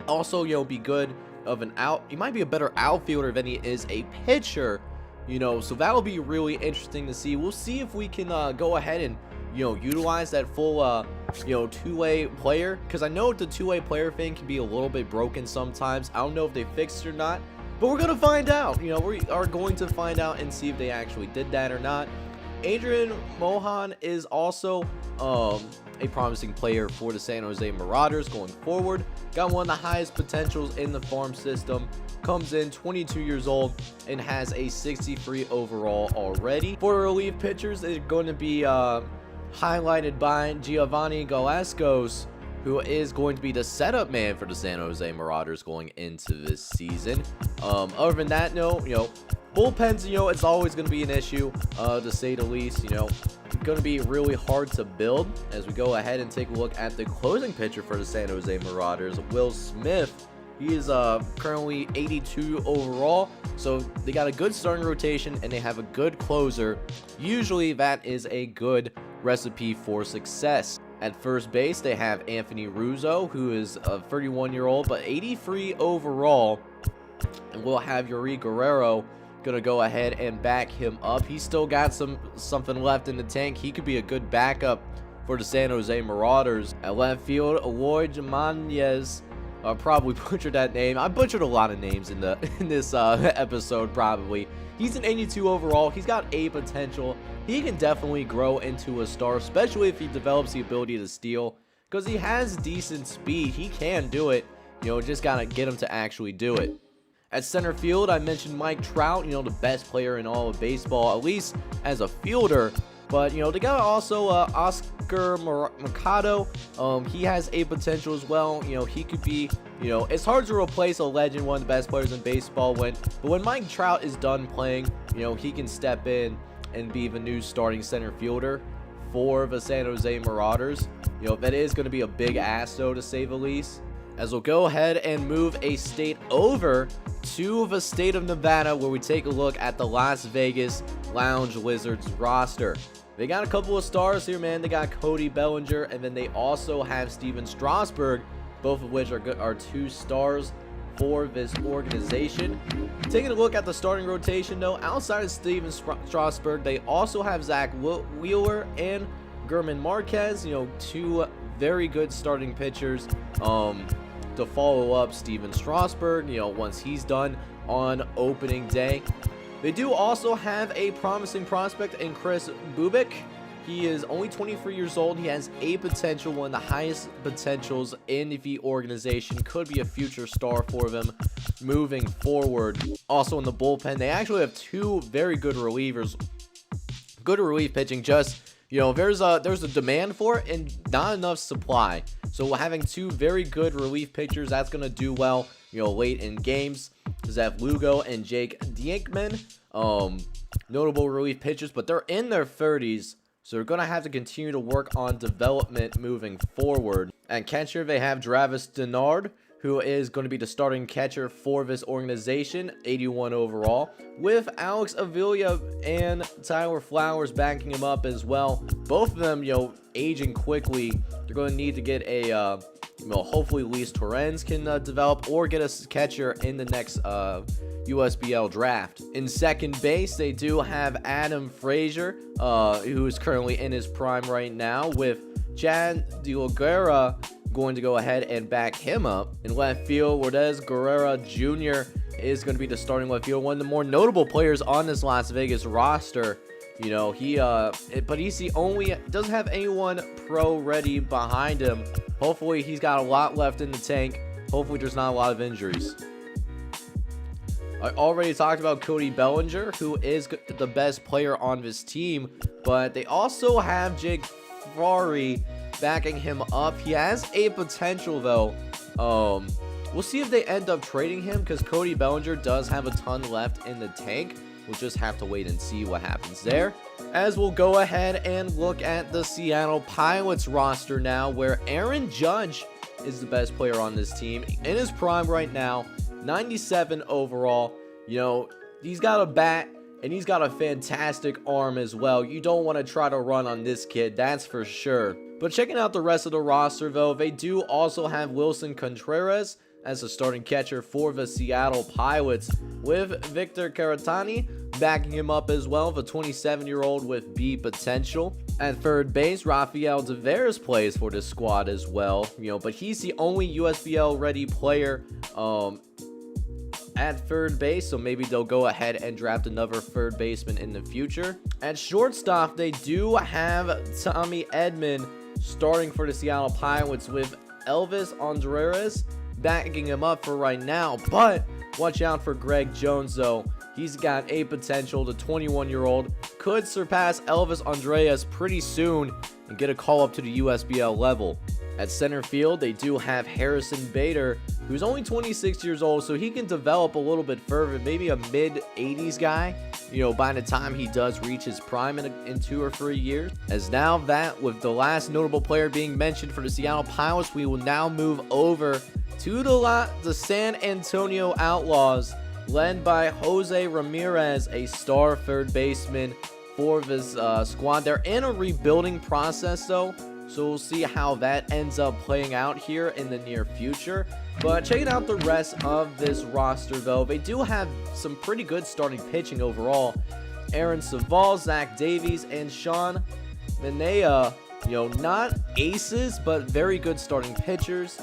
also, you know, be good of an he might be a better outfielder than he is a pitcher, you know, so that'll be really interesting to see. We'll see if we can go ahead and, you know, utilize that full you know, two-way player, because I know the two-way player thing can be a little bit broken sometimes. I don't know if they fixed it or not, but we're gonna find out. You know, we are going to find out and see if they actually did that or not. Adrian Mohan is also a promising player for the San Jose Marauders going forward. Got one of the highest potentials in the farm system. Comes in 22 years old and has a 63 overall already. For relief pitchers, they're going to be highlighted by Giovanni Gallegos, who is going to be the setup man for the San Jose Marauders going into this season. Other than that, no, you know, bullpens, you know, it's always going to be an issue, to say the least. You know, going to be really hard to build. As we go ahead and take a look at the closing pitcher for the San Jose Marauders, Will Smith. He is currently 82 overall, so they got a good starting rotation and they have a good closer. Usually that is a good recipe for success. At first base, they have Anthony Rizzo, who is a 31-year-old, but 83 overall. And we'll have Yuri Guerrero gonna go ahead and back him up. He's still got something left in the tank. He could be a good backup for the San Jose Marauders. At left field, Eloy Jimenez. Probably butchered that name. I butchered a lot of names in this episode probably. He's an 82 overall. He's got a potential. He can definitely grow into a star, especially if he develops the ability to steal, because he has decent speed. He can do it. You know, just gotta get him to actually do it. At center field, I mentioned Mike Trout, you know, the best player in all of baseball, at least as a fielder. But, you know, they got also Oscar Mercado. He has a potential as well. You know, he could be, you know, it's hard to replace a legend, one of the best players in baseball. But when Mike Trout is done playing, you know, he can step in and be the new starting center fielder for the San Jose Marauders. You know, that is going to be a big ass, though, to say the least. As we'll go ahead and move a state over to the state of Nevada, where we take a look at the Las Vegas Lounge Lizards roster. They got a couple of stars here, man. They got Cody Bellinger, and then they also have Steven Strasburg, both of which are 2 stars for this organization. Taking a look at the starting rotation, though, outside of Steven Strasburg, they also have Zach Wheeler and German Marquez, you know, 2 very good starting pitchers to follow up Steven Strasburg, you know, once he's done on opening day. They do also have a promising prospect in Chris Bubik. He is only 23 years old. He has a potential, one of the highest potentials in the organization. Could be a future star for them moving forward. Also in the bullpen, they actually have 2 very good relievers. Good relief pitching, just, you know, there's a demand for it and not enough supply. So having 2 very good relief pitchers, that's going to do well, you know, late in games. Zev Lugo and Jake Diekman, notable relief pitchers, but they're in their 30s, so they're going to have to continue to work on development moving forward. At catcher, they have Travis Denard, who is going to be the starting catcher for this organization, 81 overall, with Alex Avila and Tyler Flowers backing him up as well. Both of them, you know, aging quickly. They're going to need to get a, you know, hopefully Luis Torrens can develop, or get a catcher in the next USBL draft. In second base, they do have Adam Frazier, who is currently in his prime right now, with Chad DeLaguerra going to go ahead and back him up. In left field, Lourdes Guerrera Jr. is going to be the starting left field, one of the more notable players on this Las Vegas roster. You know, but he's the only, doesn't have anyone pro ready behind him. Hopefully he's got a lot left in the tank. Hopefully there's not a lot of injuries. I already talked about Cody Bellinger, who is the best player on this team, but they also have Jake Ferrari backing him up. He has a potential, though. We'll see if they end up trading him, because Cody Bellinger does have a ton left in the tank. We'll just have to wait and see what happens there. As we'll go ahead and look at the Seattle Pilots roster now, where Aaron Judge is the best player on this team. In his prime right now, 97 overall. He's got a bat and he's got a fantastic arm as well. You don't want to try to run on this kid, that's for sure. But checking out the rest of the roster though, they do also have Wilson Contreras as a starting catcher for the Seattle Pirates, with Victor Caratani backing him up as well, the 27-year-old with B potential. At third base, Rafael Devers plays for the squad as well, but he's the only USBL ready player at third base, so maybe they'll go ahead and draft another third baseman in the future. At shortstop, they do have Tommy Edman starting for the Seattle Pirates, with Elvis Andrés backing him up for right now. But watch out for Greg Jones though. He's got a potential. The 21-year-old could surpass Elvis Andrés pretty soon and get a call up to the USBL level. At center field, they do have Harrison Bader, who's only 26 years old, so he can develop a little bit further, maybe a mid-80s guy, by the time he does reach his prime in 2 or 3 years. As now that, with the last notable player being mentioned for the Seattle Pirates, we will now move over to the San Antonio Outlaws, led by Jose Ramirez, a star third baseman for this squad. They're in a rebuilding process though, so we'll see how that ends up playing out here in the near future. But checking out the rest of this roster though, they do have some pretty good starting pitching overall. Aaron Saval, Zach Davies, and Sean Manaea, not aces, but very good starting pitchers.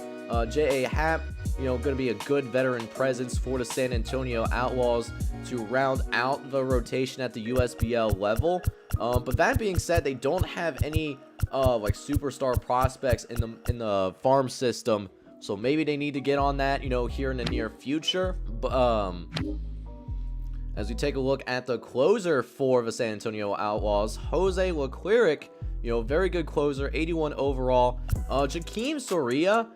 J.A. Happ, going to be a good veteran presence for the San Antonio Outlaws to round out the rotation at the USBL level. But that being said, they don't have any superstar prospects in the farm system, so maybe they need to get on that, here in the near future. But as we take a look at the closer for the San Antonio Outlaws, Jose Leclerc, very good closer, 81 overall. Jakeem Soria,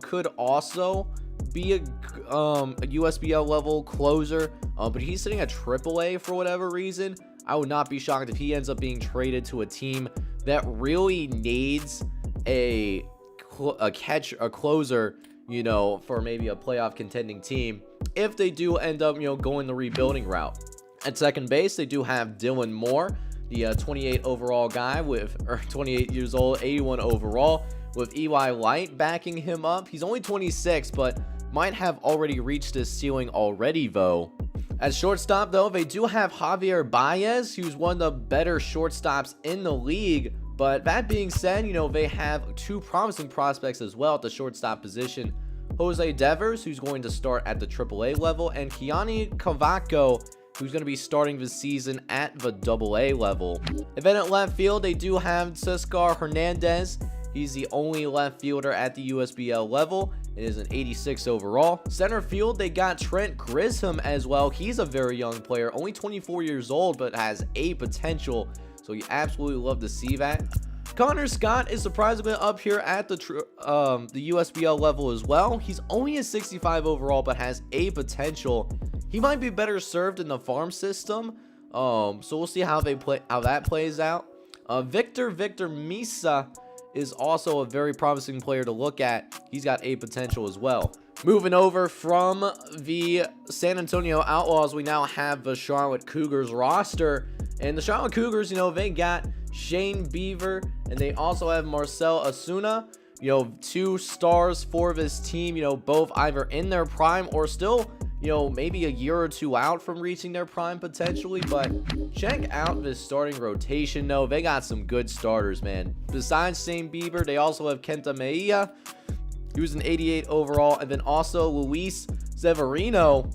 could also be a USBL level closer, but he's sitting at AAA for whatever reason. I would not be shocked if he ends up being traded to a team that really needs a closer, for maybe a playoff contending team, if they do end up, going the rebuilding route. At second base, they do have Dylan Moore, the 28 overall guy with 28 years old, 81 overall, with EY Light backing him up. He's only 26, but might have already reached his ceiling already though. At shortstop though, they do have Javier Baez, who's one of the better shortstops in the league. But that being said, they have 2 promising prospects as well at the shortstop position. Jose Devers, who's going to start at the AAA level, and Kiani Cavaco, who's going to be starting the season at the AA level. And then at left field, they do have Cesar Hernandez. He's the only left fielder at the USBL level. It is an 86 overall. Center field, they got Trent Grisham as well. He's a very young player, only 24 years old, but has a potential. So you absolutely love to see that. Connor Scott is surprisingly up here at the USBL level as well. He's only a 65 overall, but has a potential. He might be better served in the farm system. So we'll see how that plays out. Victor Misa is also a very promising player to look at. He's got a potential as well. Moving over from the San Antonio Outlaws, we now have the Charlotte Cougars roster. And the Charlotte Cougars, they got Shane Beaver, and they also have Marcel Asuna, 2 stars for this team, both either in their prime or still, maybe a year or 2 out from reaching their prime potentially. But check out this starting rotation though. They got some good starters, man. Besides Shane Beaver, they also have Kenta Mejia, who's an 88 overall, and then also Luis Severino,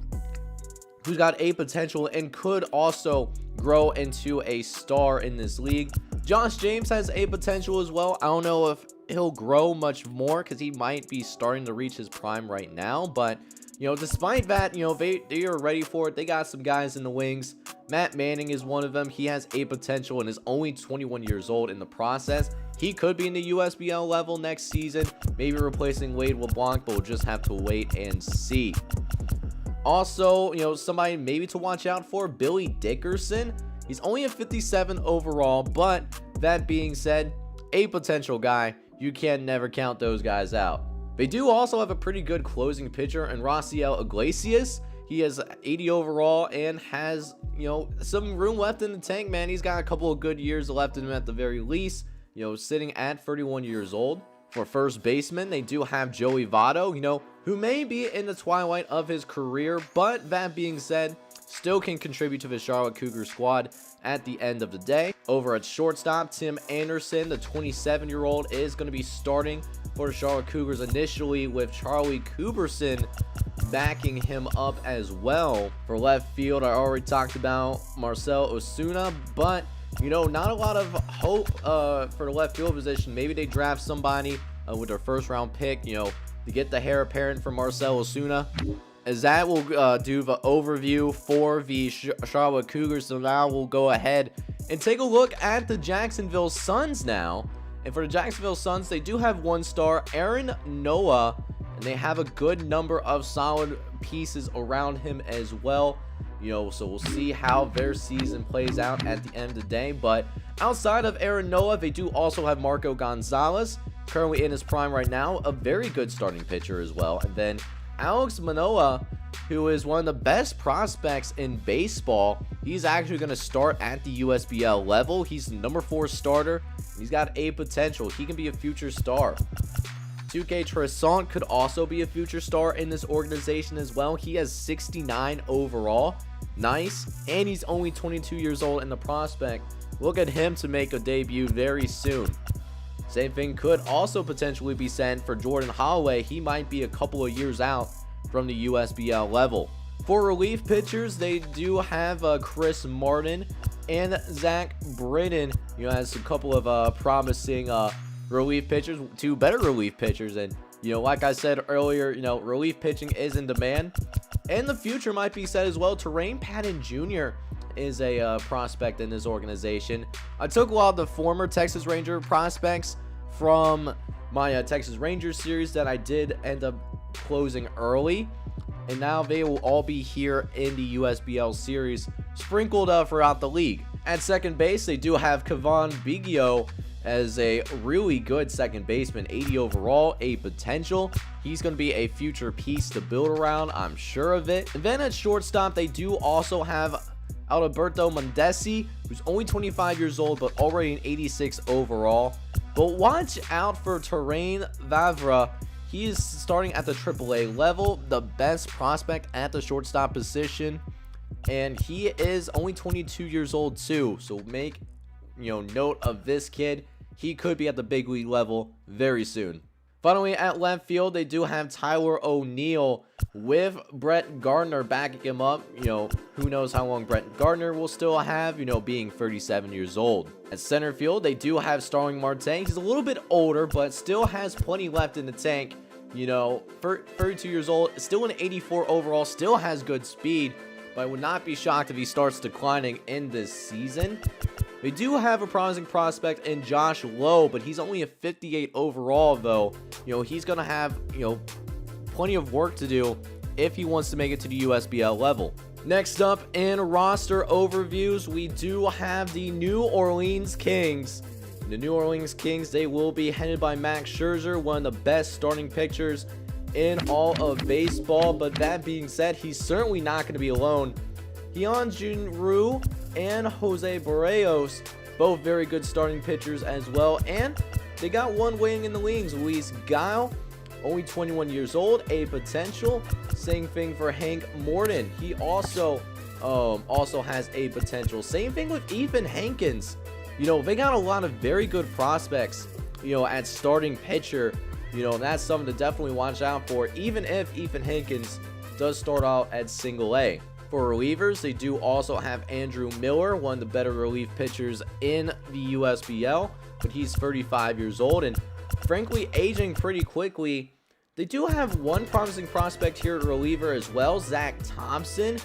who's got a potential and could also grow into a star in this league. Josh James has a potential as well. I don't know if he'll grow much more because he might be starting to reach his prime right now, but despite that, they are ready for it. They got some guys in the wings. Matt Manning is one of them. He has a potential and is only 21 years old in the process. He could be in the USBL level next season, maybe replacing Wade LeBlanc, but we'll just have to wait and see. Also, somebody maybe to watch out for, Billy Dickerson. He's only a 57 overall, but that being said, a potential guy. You can never count those guys out. They do also have a pretty good closing pitcher in Raciel Iglesias. He has 80 overall and has, some room left in the tank, man. He's got a couple of good years left in him at the very least, sitting at 31 years old. For first baseman, they do have Joey Votto, who may be in the twilight of his career, but that being said, still can contribute to the Charlotte Cougar squad at the end of the day. Over at shortstop, Tim Anderson, the 27-year-old, is going to be starting for the Charlotte Cougars initially, with Charlie Cooperson backing him up as well. For left field, I already talked about Marcell Ozuna, but not a lot of hope for the left field position. Maybe they draft somebody with their first round pick, to get the heir apparent for Marcell Ozuna. As that will do the overview for the Charlotte Cougars. So now we'll go ahead and take a look at the Jacksonville Suns now. And for the Jacksonville Suns, they do have one star, Aaron Noah, and they have a good number of solid pieces around him as well. So we'll see how their season plays out at the end of the day. But outside of Aaron Noah, they do also have Marco Gonzalez, currently in his prime right now, a very good starting pitcher as well. And then Alex Manoah, who is one of the best prospects in baseball. He's actually going to start at the USBL level. He's the number 4 starter. He's got a potential. He can be a future star. 2K Tresant could also be a future star in this organization as well. He has 69 overall. Nice. And he's only 22 years old in the prospect. Look at him to make a debut very soon. Same thing could also potentially be said for Jordan Holloway. He might be a couple of years out from the USBL level. For relief pitchers, they do have Chris Martin and Zach Britton. Has a couple of promising relief pitchers, 2 better relief pitchers. And, like I said earlier, relief pitching is in demand. And the future might be said as well. Terrain Patton Jr. is a prospect in this organization. I took a lot of the former Texas Ranger prospects from my Texas Rangers series that I did end up closing early, and now they will all be here in the USBL series, sprinkled throughout the league. At second base, they do have Kevon Biggio as a really good second baseman, 80 overall, a potential. He's going to be a future piece to build around, I'm sure of it. And then at shortstop, they do also have Alberto Mondesi, who's only 25 years old, but already an 86 overall. But watch out for Terrain Vavra. He is starting at the AAA level, the best prospect at the shortstop position. And he is only 22 years old too. So make, note of this kid. He could be at the big league level very soon. Finally, at left field, they do have Tyler O'Neill with Brett Gardner backing him up. Who knows how long Brett Gardner will still have, being 37 years old. At center field, they do have Starling Marte. He's a little bit older, but still has plenty left in the tank. 32 years old, still an 84 overall, still has good speed, but I would not be shocked if he starts declining in this season. They do have a promising prospect in Josh Lowe, but he's only a 58 overall, though. He's going to have, plenty of work to do if he wants to make it to the USBL level. Next up in roster overviews, we do have the New Orleans Kings. The New Orleans Kings, they will be headed by Max Scherzer, one of the best starting pitchers in all of baseball. But that being said, he's certainly not going to be alone. Hyun-Jin Ryu and Jose Barrios, both very good starting pitchers as well. And they got one waiting in the wings, Luis Guile, only 21 years old, a potential. Same thing for Hank Morton. He also has a potential. Same thing with Ethan Hankins. They got a lot of very good prospects, at starting pitcher. That's something to definitely watch out for, even if Ethan Hankins does start out at single A. For relievers, they do also have Andrew Miller, one of the better relief pitchers in the USBL, but he's 35 years old and frankly aging pretty quickly. They do have one promising prospect here at reliever as well, Zach Thompson,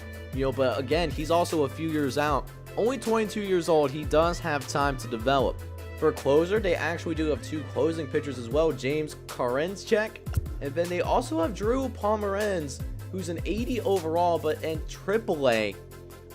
but again, he's also a few years out. Only 22 years old, he does have time to develop. For closer, they actually do have 2 closing pitchers as well, James Karinchak, and then they also have Drew Pomeranz, who's an 80 overall, but in AAA.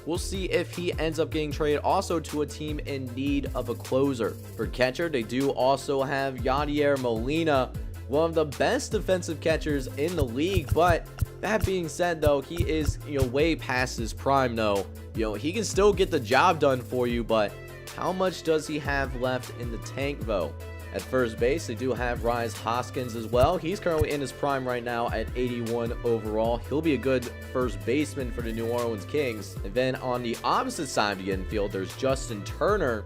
We'll see if he ends up getting traded also to a team in need of a closer. For catcher, they do also have Yadier Molina, one of the best defensive catchers in the league. But that being said, though, he is, way past his prime, though. He can still get the job done for you, but how much does he have left in the tank, though? At first base, they do have Rhys Hoskins as well. He's currently in his prime right now at 81 overall. He'll be a good first baseman for the New Orleans Kings. And then on the opposite side of the infield, there's Justin Turner,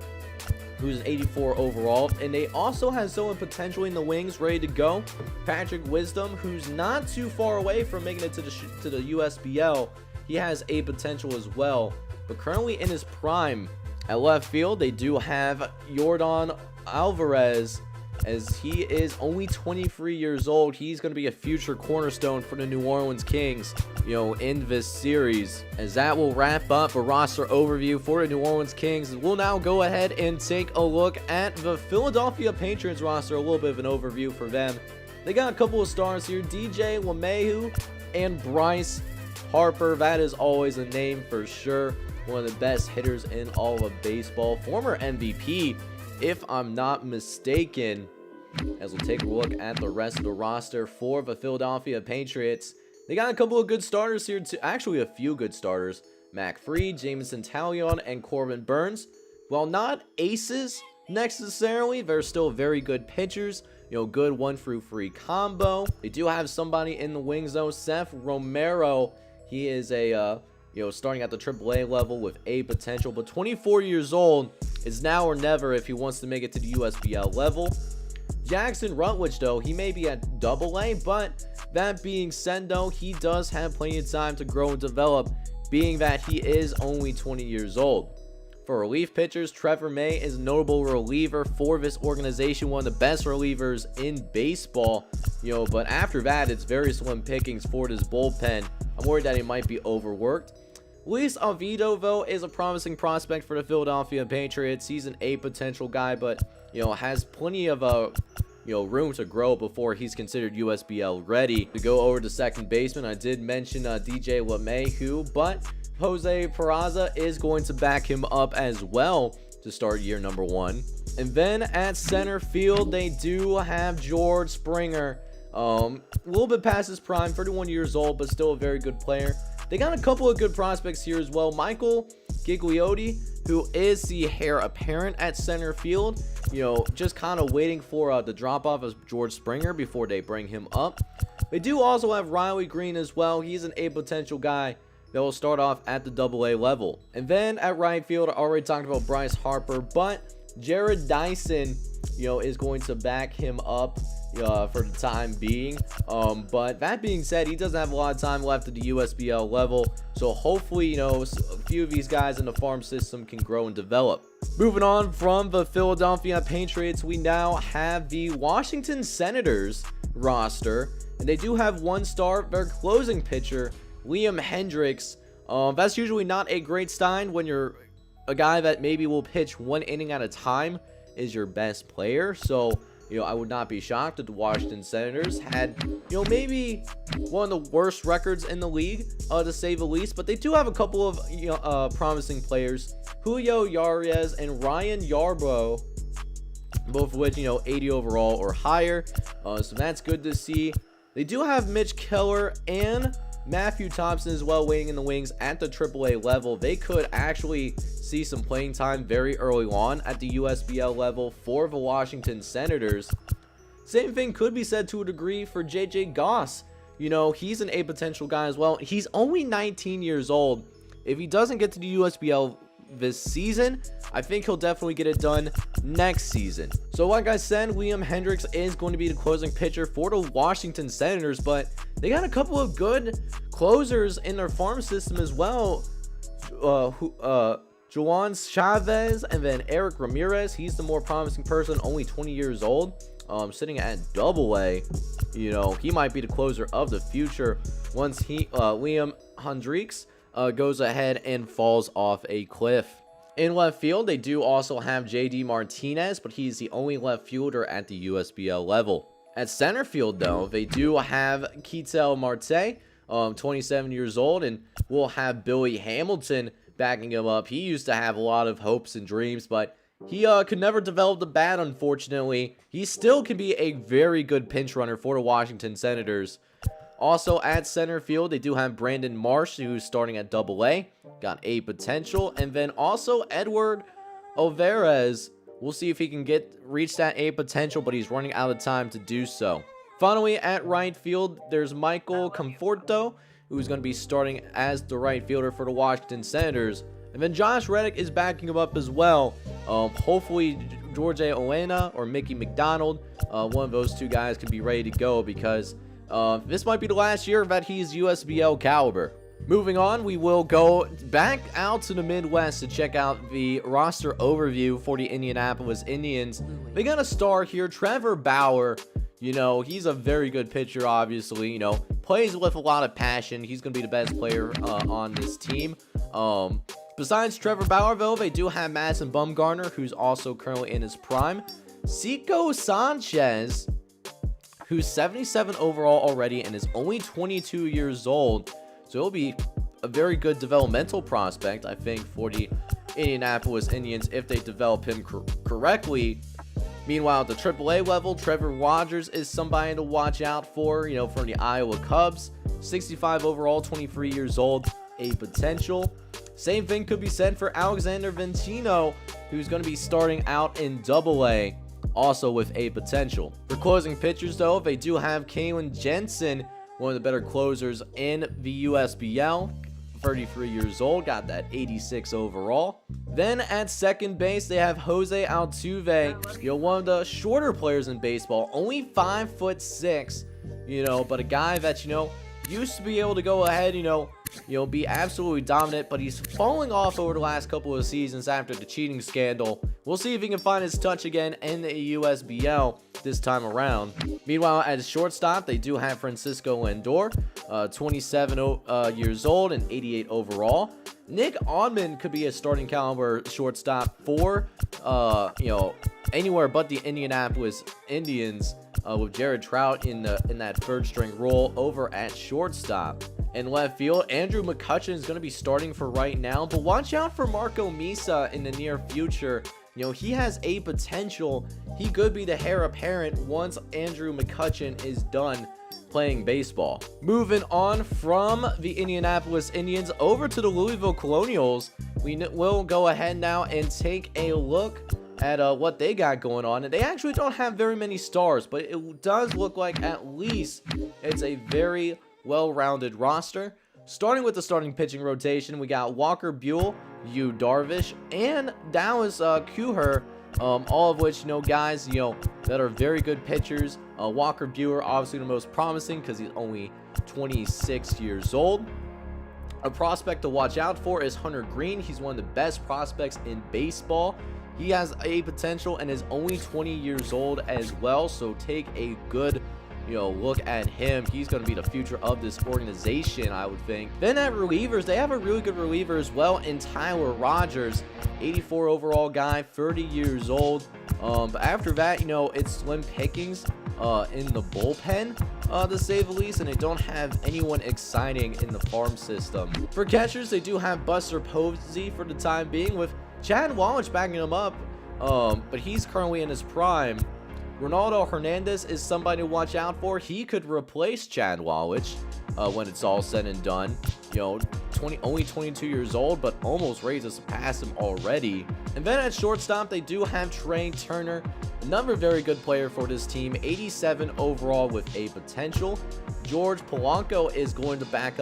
who's 84 overall. And they also have someone potentially in the wings ready to go. Patrick Wisdom, who's not too far away from making it to the USBL. He has a potential as well. But currently in his prime, at left field, they do have Yordan Alvarez, as he is only 23 years old. He's going to be a future cornerstone for the New Orleans Kings, in this series. As that will wrap up a roster overview for the New Orleans Kings. We'll now go ahead and take a look at the Philadelphia Patriots roster, a little bit of an overview for them. They got a couple of stars here, DJ LeMahieu and Bryce Harper. That is always a name for sure. One of the best hitters in all of baseball. Former MVP, if I'm not mistaken. As we'll take a look at the rest of the roster for the Philadelphia Patriots. They got a couple of good starters here too. Actually, a few good starters. Mac Fried, Jameson Taillon, and Corbin Burns. While not aces necessarily, they're still very good pitchers. Good 1-through-3 combo. They do have somebody in the wings though. Seth Romero. He is a starting at the AAA level with a potential, but 24 years old is now or never if he wants to make it to the USBL level. Jackson Rutledge, though, he may be at AA, but that being said, though, he does have plenty of time to grow and develop, being that he is only 20 years old. For relief pitchers, Trevor May is a notable reliever for this organization, one of the best relievers in baseball, but after that, it's very slim pickings for this bullpen. I'm worried that he might be overworked. Luis Oviedo, though, is a promising prospect for the Philadelphia Patriots. He's an A potential guy, but, has plenty of, room to grow before he's considered USBL ready. To go over to second baseman, I did mention DJ LeMahieu, but Jose Peraza is going to back him up as well to start year number 1. And then at center field, they do have George Springer. A little bit past his prime, 31 years old, but still a very good player. They got a couple of good prospects here as well. Michael Gigliotti, who is the heir apparent at center field, just kind of waiting for the drop off of George Springer before they bring him up. They do also have Riley Green as well. He's an A potential guy that will start off at the AA level. And then at right field, I already talked about Bryce Harper, but Jared Dyson, is going to back him up for the time being. But that being said, he doesn't have a lot of time left at the USBL level, so hopefully a few of these guys in the farm system can grow and develop. Moving on from the Philadelphia Patriots, we now have the Washington Senators roster, and they do have one star, their closing pitcher, Liam Hendriks. That's usually not a great sign when you're a guy that maybe will pitch one inning at a time is your best player. So I would not be shocked if the Washington Senators had, maybe one of the worst records in the league, to say the least. But they do have a couple of, promising players, Julio Urias and Ryan Yarbrough, both of which, 80 overall or higher. So that's good to see. They do have Mitch Keller and Matthew Thompson as well waiting in the wings at the AAA level. They could actually see some playing time very early on at the USBL level for the Washington Senators. Same thing could be said to a degree for JJ Goss. He's an A potential guy as well. He's only 19 years old. If he doesn't get to the USBL this season, I think he'll definitely get it done next season. So like I said, Liam Hendriks is going to be the closing pitcher for the Washington Senators, but they got a couple of good closers in their farm system as well. Juan Chavez and then Eric Ramirez. He's the more promising person, only 20 years old, sitting at AA. He might be the closer of the future once Liam Hendriks goes ahead and falls off a cliff. In left field, they do also have JD Martinez, but he's the only left fielder at the USBL level. At center field, though, they do have Ketel Marte, 27 years old, and we'll have Billy Hamilton backing him up. He used to have a lot of hopes and dreams, but He could never develop the bat, unfortunately. He still can be a very good pinch runner for the Washington Senators. Also at center field, they do have Brandon Marsh, who's starting at AA. Got A potential. And then also Edward Alvarez. We'll see if he can reach that A potential, but he's running out of time to do so. Finally, at right field, there's Michael Conforto, who's going to be starting as the right fielder for the Washington Senators. And then Josh Reddick is backing him up as well. Hopefully, George Owena or Mickey McDonald, one of those two guys can be ready to go, because this might be the last year that he's USBL caliber. Moving on, we will go back out to the Midwest to check out the roster overview for the Indianapolis Indians. They got a star here, Trevor Bauer. You know, he's a very good pitcher, obviously. You know, plays with a lot of passion. He's going to be the best player on this team. Besides Trevor Bauer, though, they do have Madison Bumgarner, who's also currently in his prime. Cico Sanchez, who's 77 overall already and is only 22 years old. So he'll be a very good developmental prospect, I think, for the Indianapolis Indians if they develop him correctly. Meanwhile, at the AAA level, Trevor Rogers is somebody to watch out for, you know, from the Iowa Cubs. 65 overall, 23 years old, A potential. Same thing could be said for Alexander Ventino, who's going to be starting out in AA, also with A potential. For closing pitchers, though, they do have Kalen Jensen, one of the better closers in the USBL. 33 years old, got that 86 overall. Then at second base, they have Jose Altuve, you know, one of the shorter players in baseball, only 5'6", you know, but a guy that, you know, used to be able to go ahead, you know, be absolutely dominant, but he's falling off over the last couple of seasons after the cheating scandal. We'll see if he can find his touch again in the USBL this time around. Meanwhile, at shortstop, they do have Francisco Lindor, 27 years old and 88 overall. Nick Onman could be a starting caliber shortstop for, you know, anywhere but the Indianapolis Indians, with Jared Trout in that third string role over at shortstop. In left field, Andrew McCutchen is going to be starting for right now, but watch out for Marco Misa in the near future. You know, he has A potential. He could be the heir apparent once Andrew McCutchen is done playing baseball. Moving on from the Indianapolis Indians over to the Louisville Colonials, we will go ahead now and take a look at what they got going on. And they actually don't have very many stars, but it does look like at least it's a very well-rounded roster. Starting with the starting pitching rotation, we got Walker Buell, Yu Darvish, and Dallas Kuher, all of which, you know, guys, you know, that are very good pitchers. Walker Buehler, obviously the most promising because he's only 26 years old. A prospect to watch out for is Hunter Green. He's one of the best prospects in baseball. He has A potential and is only 20 years old as well, so take a good, you know, look at him. He's going to be the future of this organization, I would think. Then at relievers, they have a really good reliever as well in Tyler Rogers, 84 overall guy, 30 years old. But after that, you know, it's slim pickings in the bullpen, to say the least, and they don't have anyone exciting in the farm system. For catchers, they do have Buster Posey for the time being, with Chad Wallach backing him up, but he's currently in his prime. Ronaldo Hernandez is somebody to watch out for. He could replace Chad Wallach when it's all said and done. You know, only 22 years old, but almost ready to surpass him already. And then at shortstop, they do have Trey Turner, another very good player for this team, 87 overall with A potential. George Polanco is going to back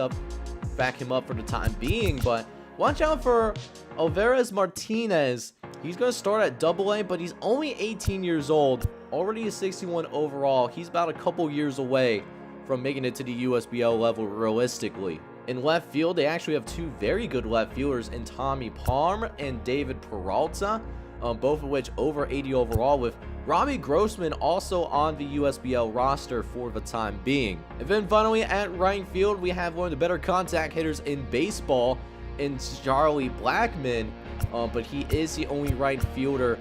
him up for the time being, but watch out for Alvarez Martinez. He's going to start at AA, but he's only 18 years old, already a 61 overall. He's about a couple years away from making it to the USBL level realistically. In left field, they actually have two very good left fielders in Tommy Palm and David Peralta, both of which over 80 overall, with Robbie Grossman also on the USBL roster for the time being. And then finally at right field, we have one of the better contact hitters in baseball in Charlie Blackmon, but he is the only right fielder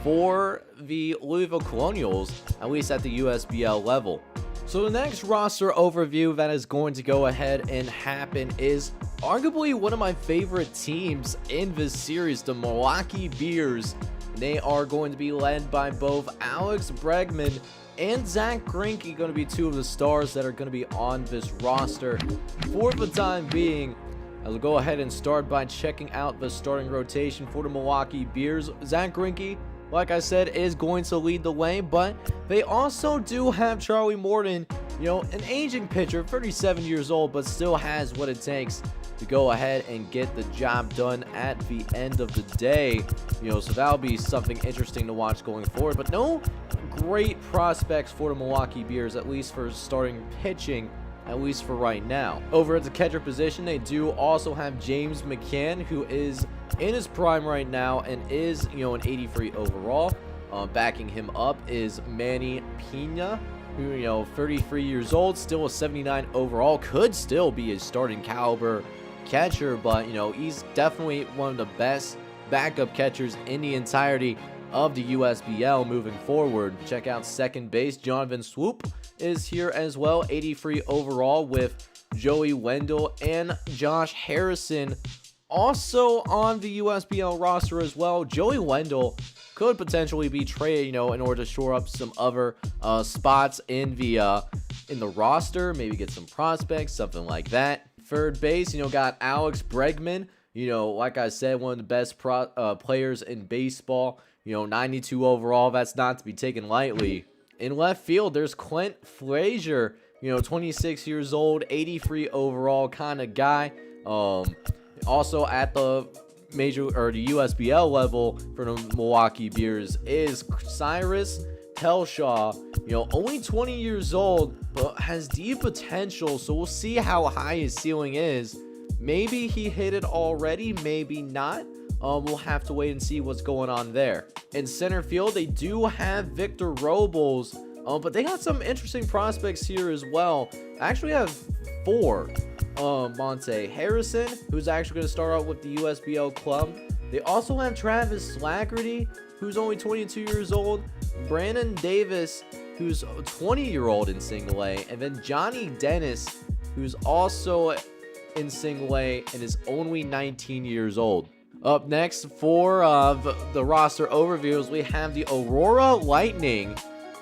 for the Louisville Colonials, at least at the USBL level. So the next roster overview that is going to go ahead and happen is arguably one of my favorite teams in this series, the Milwaukee Beers. They are going to be led by both Alex Bregman and Zach Greinke, going to be two of the stars that are going to be on this roster for the time being. I'll go ahead and start by checking out the starting rotation for the Milwaukee Bears. Zach Greinke, like I said, is going to lead the way, but they also do have Charlie Morton, an aging pitcher, 37 years old, but still has what it takes to go ahead and get the job done at the end of the day. So that'll be something interesting to watch going forward, but no great prospects for the Milwaukee Bears, at least for starting pitching, at least for right now. Over at the catcher position, they do also have James McCann, who is in his prime right now and is, an 83 overall. Backing him up is Manny Pena, who, 33 years old, still a 79 overall, could still be a starting caliber catcher, but, he's definitely one of the best backup catchers in the entirety of the USBL moving forward. Check out second base. Jonathan Swoop is here as well, 83 overall, with Joey Wendell and Josh Harrison also on the USBL roster as well. Joey Wendell could potentially be traded, in order to shore up some other spots in the roster, maybe get some prospects, something like that. Third base, got Alex Bregman, like I said, one of the best players in baseball, 92 overall. That's not to be taken lightly. In left field, there's Clint Frazier, 26 years old, 83 overall kind of guy. Also at the the USBL level for the Milwaukee Bears is Cyrus Telshaw, only 20 years old, but has deep potential. So we'll see how high his ceiling is. Maybe he hit it already, maybe not. We'll have to wait and see what's going on there. In center field, they do have Victor Robles, but they got some interesting prospects here as well. I actually have 4. Monte Harrison, who's actually going to start out with the USBL club. They also have Travis Slagerty, who's only 22 years old. Brandon Davis, who's a 20-year-old in single A. And then Johnny Dennis, who's also in single A and is only 19 years old. Up next for the roster overviews, we have the Aurora Lightning.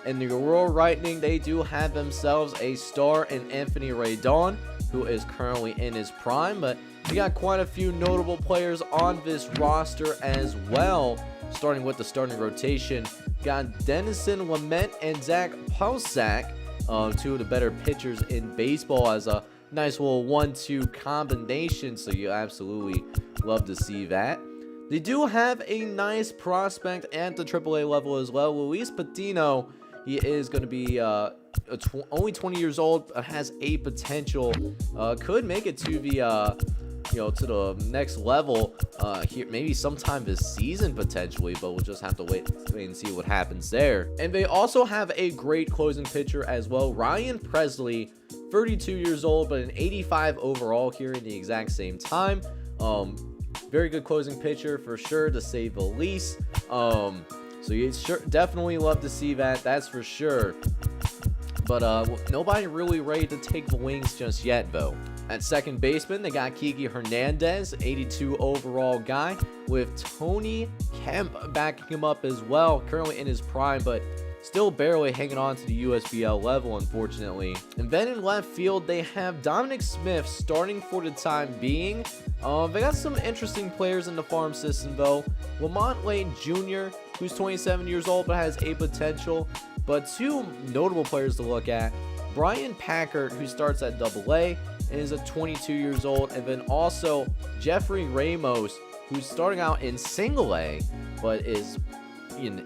And the Aurora Lightning, they do have themselves a star in Anthony Raydon, who is currently in his prime, but we got quite a few notable players on this roster as well. Starting with the starting rotation, got Denison Lamet and Zach Pausak, two of the better pitchers in baseball, as a nice little 1-2 combination, so you absolutely love to see that. They do have a nice prospect at the AAA level as well. Luis Patino, he is going to be only 20 years old, but has a potential, could make it to the to the next level here, maybe sometime this season potentially, but we'll just have to wait and see what happens there. And they also have a great closing pitcher as well, Ryan Presley, 32 years old, but an 85 overall here in the exact same time. Very good closing pitcher for sure, to say the least. So you definitely love to see that, that's for sure. But nobody really ready to take the wings just yet, though. At second baseman, they got Kiki Hernandez, 82 overall guy, with Tony Kemp backing him up as well, currently in his prime, but still barely hanging on to the USBL level, unfortunately. And then in left field, they have Dominic Smith starting for the time being. They got some interesting players in the farm system, though. Lamont Lane Jr., who's 27 years old but has a potential. But two notable players to look at, Brian Packard, who starts at AA and is at 22 years old, and then also Jeffrey Ramos, who's starting out in single A, but is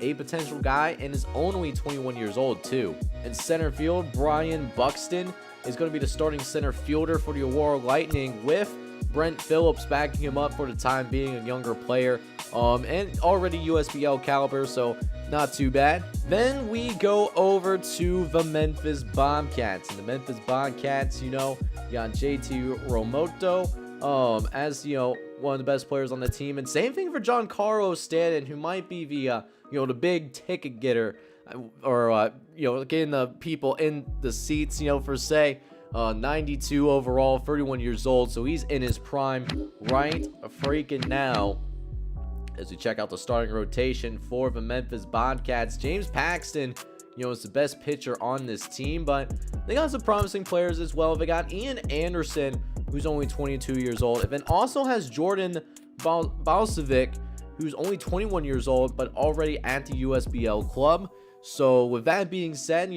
a potential guy and is only 21 years old too. In center field, Brian Buxton is going to be the starting center fielder for the Aurora Lightning, with Brent Phillips backing him up for the time being, a younger player, and already USBL caliber, so not too bad. Then we go over to the Memphis Bobcats. And the Memphis Bobcats, you got JT Romoto, as one of the best players on the team, and same thing for Giancarlo Stanton, who might be the the big ticket getter, or getting the people in the seats, for say. 92 overall, 31 years old, so he's in his prime right freaking now. As we check out the starting rotation for the Memphis Bobcats, James Paxton, is the best pitcher on this team, but they got some promising players as well. They got Ian Anderson, who's only 22 years old. It then also has Jordan Balcevic, who's only 21 years old, but already at the USBL club. So with that being said,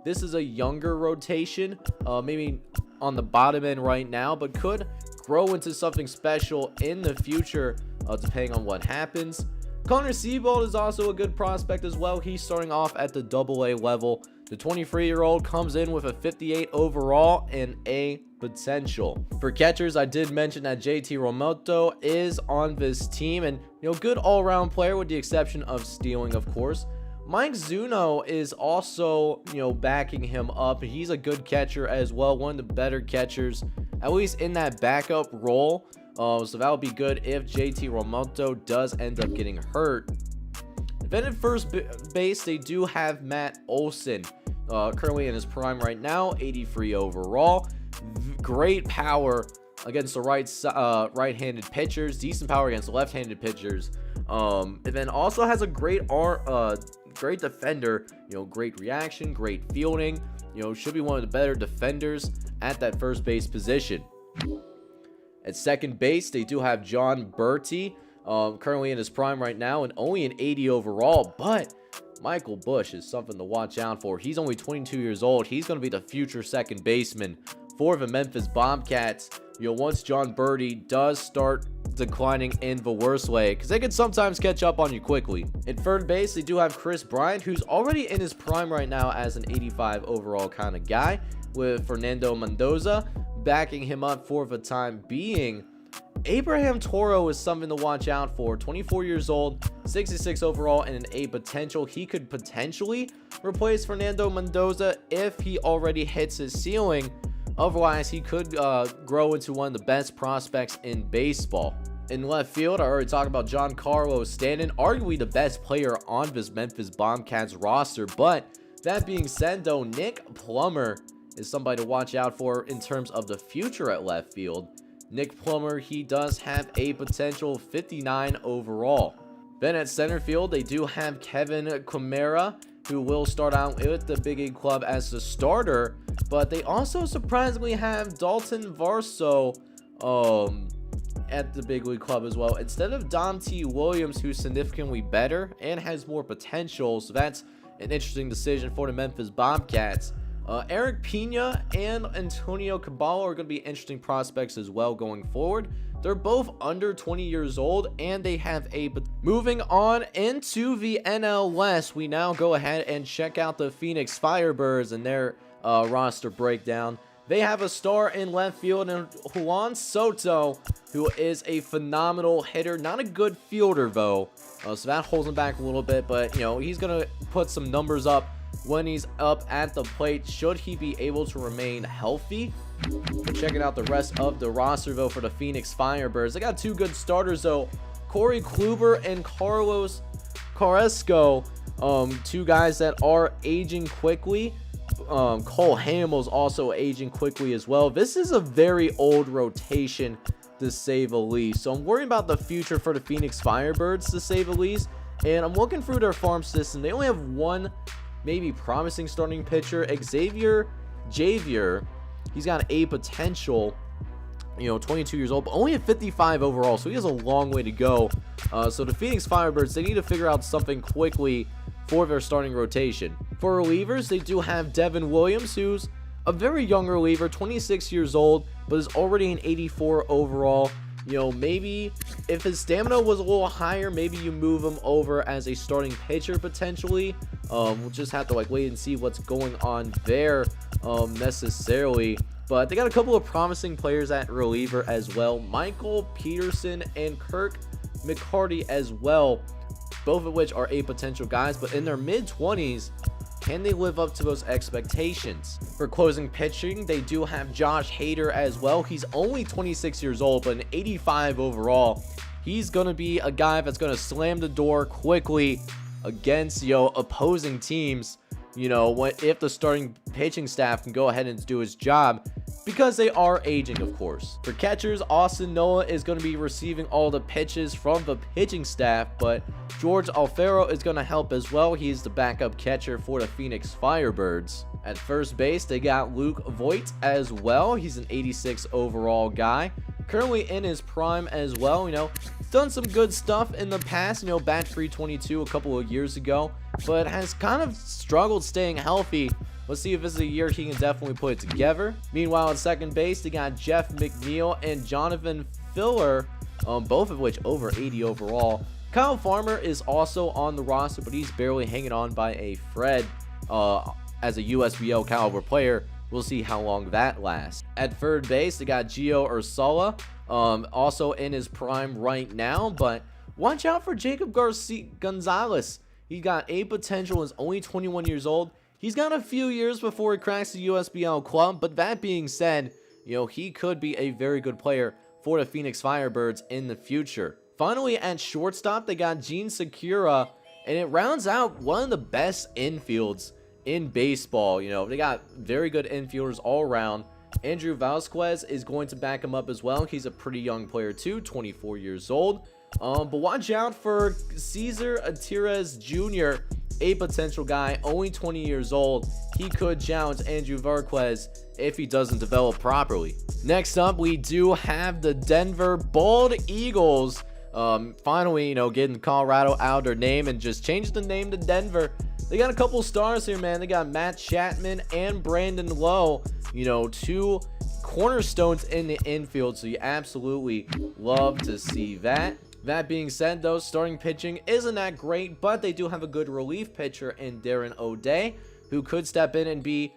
this is a younger rotation, maybe on the bottom end right now, but could grow into something special in the future, depending on what happens. Connor Seabold is also a good prospect as well. He's starting off at the AA level. The 23-year-old comes in with a 58 overall and A potential. For catchers, I did mention that JT Realmuto is on this team, and good all-around player with the exception of stealing, of course. Mike Zuno is also backing him up. He's a good catcher as well, one of the better catchers, at least in that backup role. So that would be good if JT Realmuto does end up getting hurt. Then at first base, they do have Matt Olson, currently in his prime right now, 83 overall. Great power against the right-handed pitchers, decent power against the left-handed pitchers. And then also has a great great defender, great reaction, great fielding. Should be one of the better defenders at that first base position. At second base, they do have John Berti, currently in his prime right now and only an 80 overall, but Michael Bush is something to watch out for. He's only 22 years old. He's going to be the future second baseman for the Memphis Bobcats. Once John Berti does start declining in the worst way, because they can sometimes catch up on you quickly. At third base, they do have Chris Bryant, who's already in his prime right now as an 85 overall kind of guy, with Fernando Mendoza backing him up for the time being. Abraham Toro is something to watch out for. 24 years old, 66 overall, and an A potential. He could potentially replace Fernando Mendoza if he already hits his ceiling. Otherwise, he could grow into one of the best prospects in baseball. In left field, I already talked about Giancarlo Stanton, arguably the best player on this Memphis Bobcats roster. But that being said, though, Nick Plummer is somebody to watch out for in terms of the future at left field. Nick Plummer, he does have a potential 59 overall. Then at center field, they do have Kevin Quimera, who will start out with the Big League club as the starter, but they also surprisingly have Dalton Varsho at the Big League club as well, instead of Dante Williams, who's significantly better and has more potential. So that's an interesting decision for the Memphis Bobcats. Eric Pena and Antonio Caballo are going to be interesting prospects as well going forward. They're both under 20 years old, and they have a... Moving on into the NL West, we now go ahead and check out the Phoenix Firebirds and their roster breakdown. They have a star in left field in Juan Soto, who is a phenomenal hitter. Not a good fielder, though, so that holds him back a little bit, but, he's going to put some numbers up when he's up at the plate, should he be able to remain healthy. Checking out the rest of the roster, though, for the Phoenix Firebirds. They got two good starters, though. Corey Kluber and Carlos Carrasco, two guys that are aging quickly. Cole Hamels also aging quickly as well. This is a very old rotation, to say the least. So I'm worried about the future for the Phoenix Firebirds, to say the least. And I'm looking through their farm system. They only have one maybe promising starting pitcher, Xavier Javier. He's got a potential, 22 years old, but only a 55 overall, so he has a long way to go. So the Phoenix Firebirds, they need to figure out something quickly for their starting rotation. For relievers, they do have Devin Williams, who's a very young reliever, 26 years old, but is already an 84 overall. Maybe if his stamina was a little higher, maybe you move him over as a starting pitcher potentially. We'll just have to wait and see what's going on there necessarily. But they got a couple of promising players at reliever as well. Michael Peterson and Kirk McCarty as well, both of which are A potential guys, but in their mid-20s. Can they live up to those expectations? For closing pitching, they do have Josh Hader as well. He's only 26 years old, but an 85 overall. He's going to be a guy that's going to slam the door quickly against, opposing teams. If the starting pitching staff can go ahead and do his job. because they are aging, of course. For catchers, Austin Nola is going to be receiving all the pitches from the pitching staff, but George Alfaro is going to help as well. He's the backup catcher for the Phoenix Firebirds. At first base, they got Luke Voigt as well. He's an 86 overall guy, currently in his prime as well. Done some good stuff in the past, batch 322 a couple of years ago, but has kind of struggled staying healthy. Let's see if this is a year he can definitely put it together. Meanwhile, at second base, they got Jeff McNeil and Jonathan Filler, both of which over 80 overall. Kyle Farmer is also on the roster, but he's barely hanging on by a thread as a USBL caliber player. We'll see how long that lasts. At third base, they got Gio Urshela, also in his prime right now, but watch out for Jacob Gonzalez. He got a potential, is only 21 years old. He's got a few years before he cracks the USBL club, but that being said, he could be a very good player for the Phoenix Firebirds in the future. Finally, at shortstop, they got Gene Sakura, and it rounds out one of the best infields in baseball. They got very good infielders all around. Andrew Vasquez is going to back him up as well. He's a pretty young player too, 24 years old. But watch out for Cesar Atires Jr., a potential guy, only 20 years old. He could challenge Andrew Vasquez if he doesn't develop properly. Next up, we do have the Denver Bald Eagles. Finally, getting Colorado out of their name and just changed the name to Denver. They got a couple stars here, man. They got Matt Chapman and Brandon Lowe, two cornerstones in the infield, so you absolutely love to see that. That being said, though, starting pitching isn't that great, but they do have a good relief pitcher in Darren O'Day, who could step in and be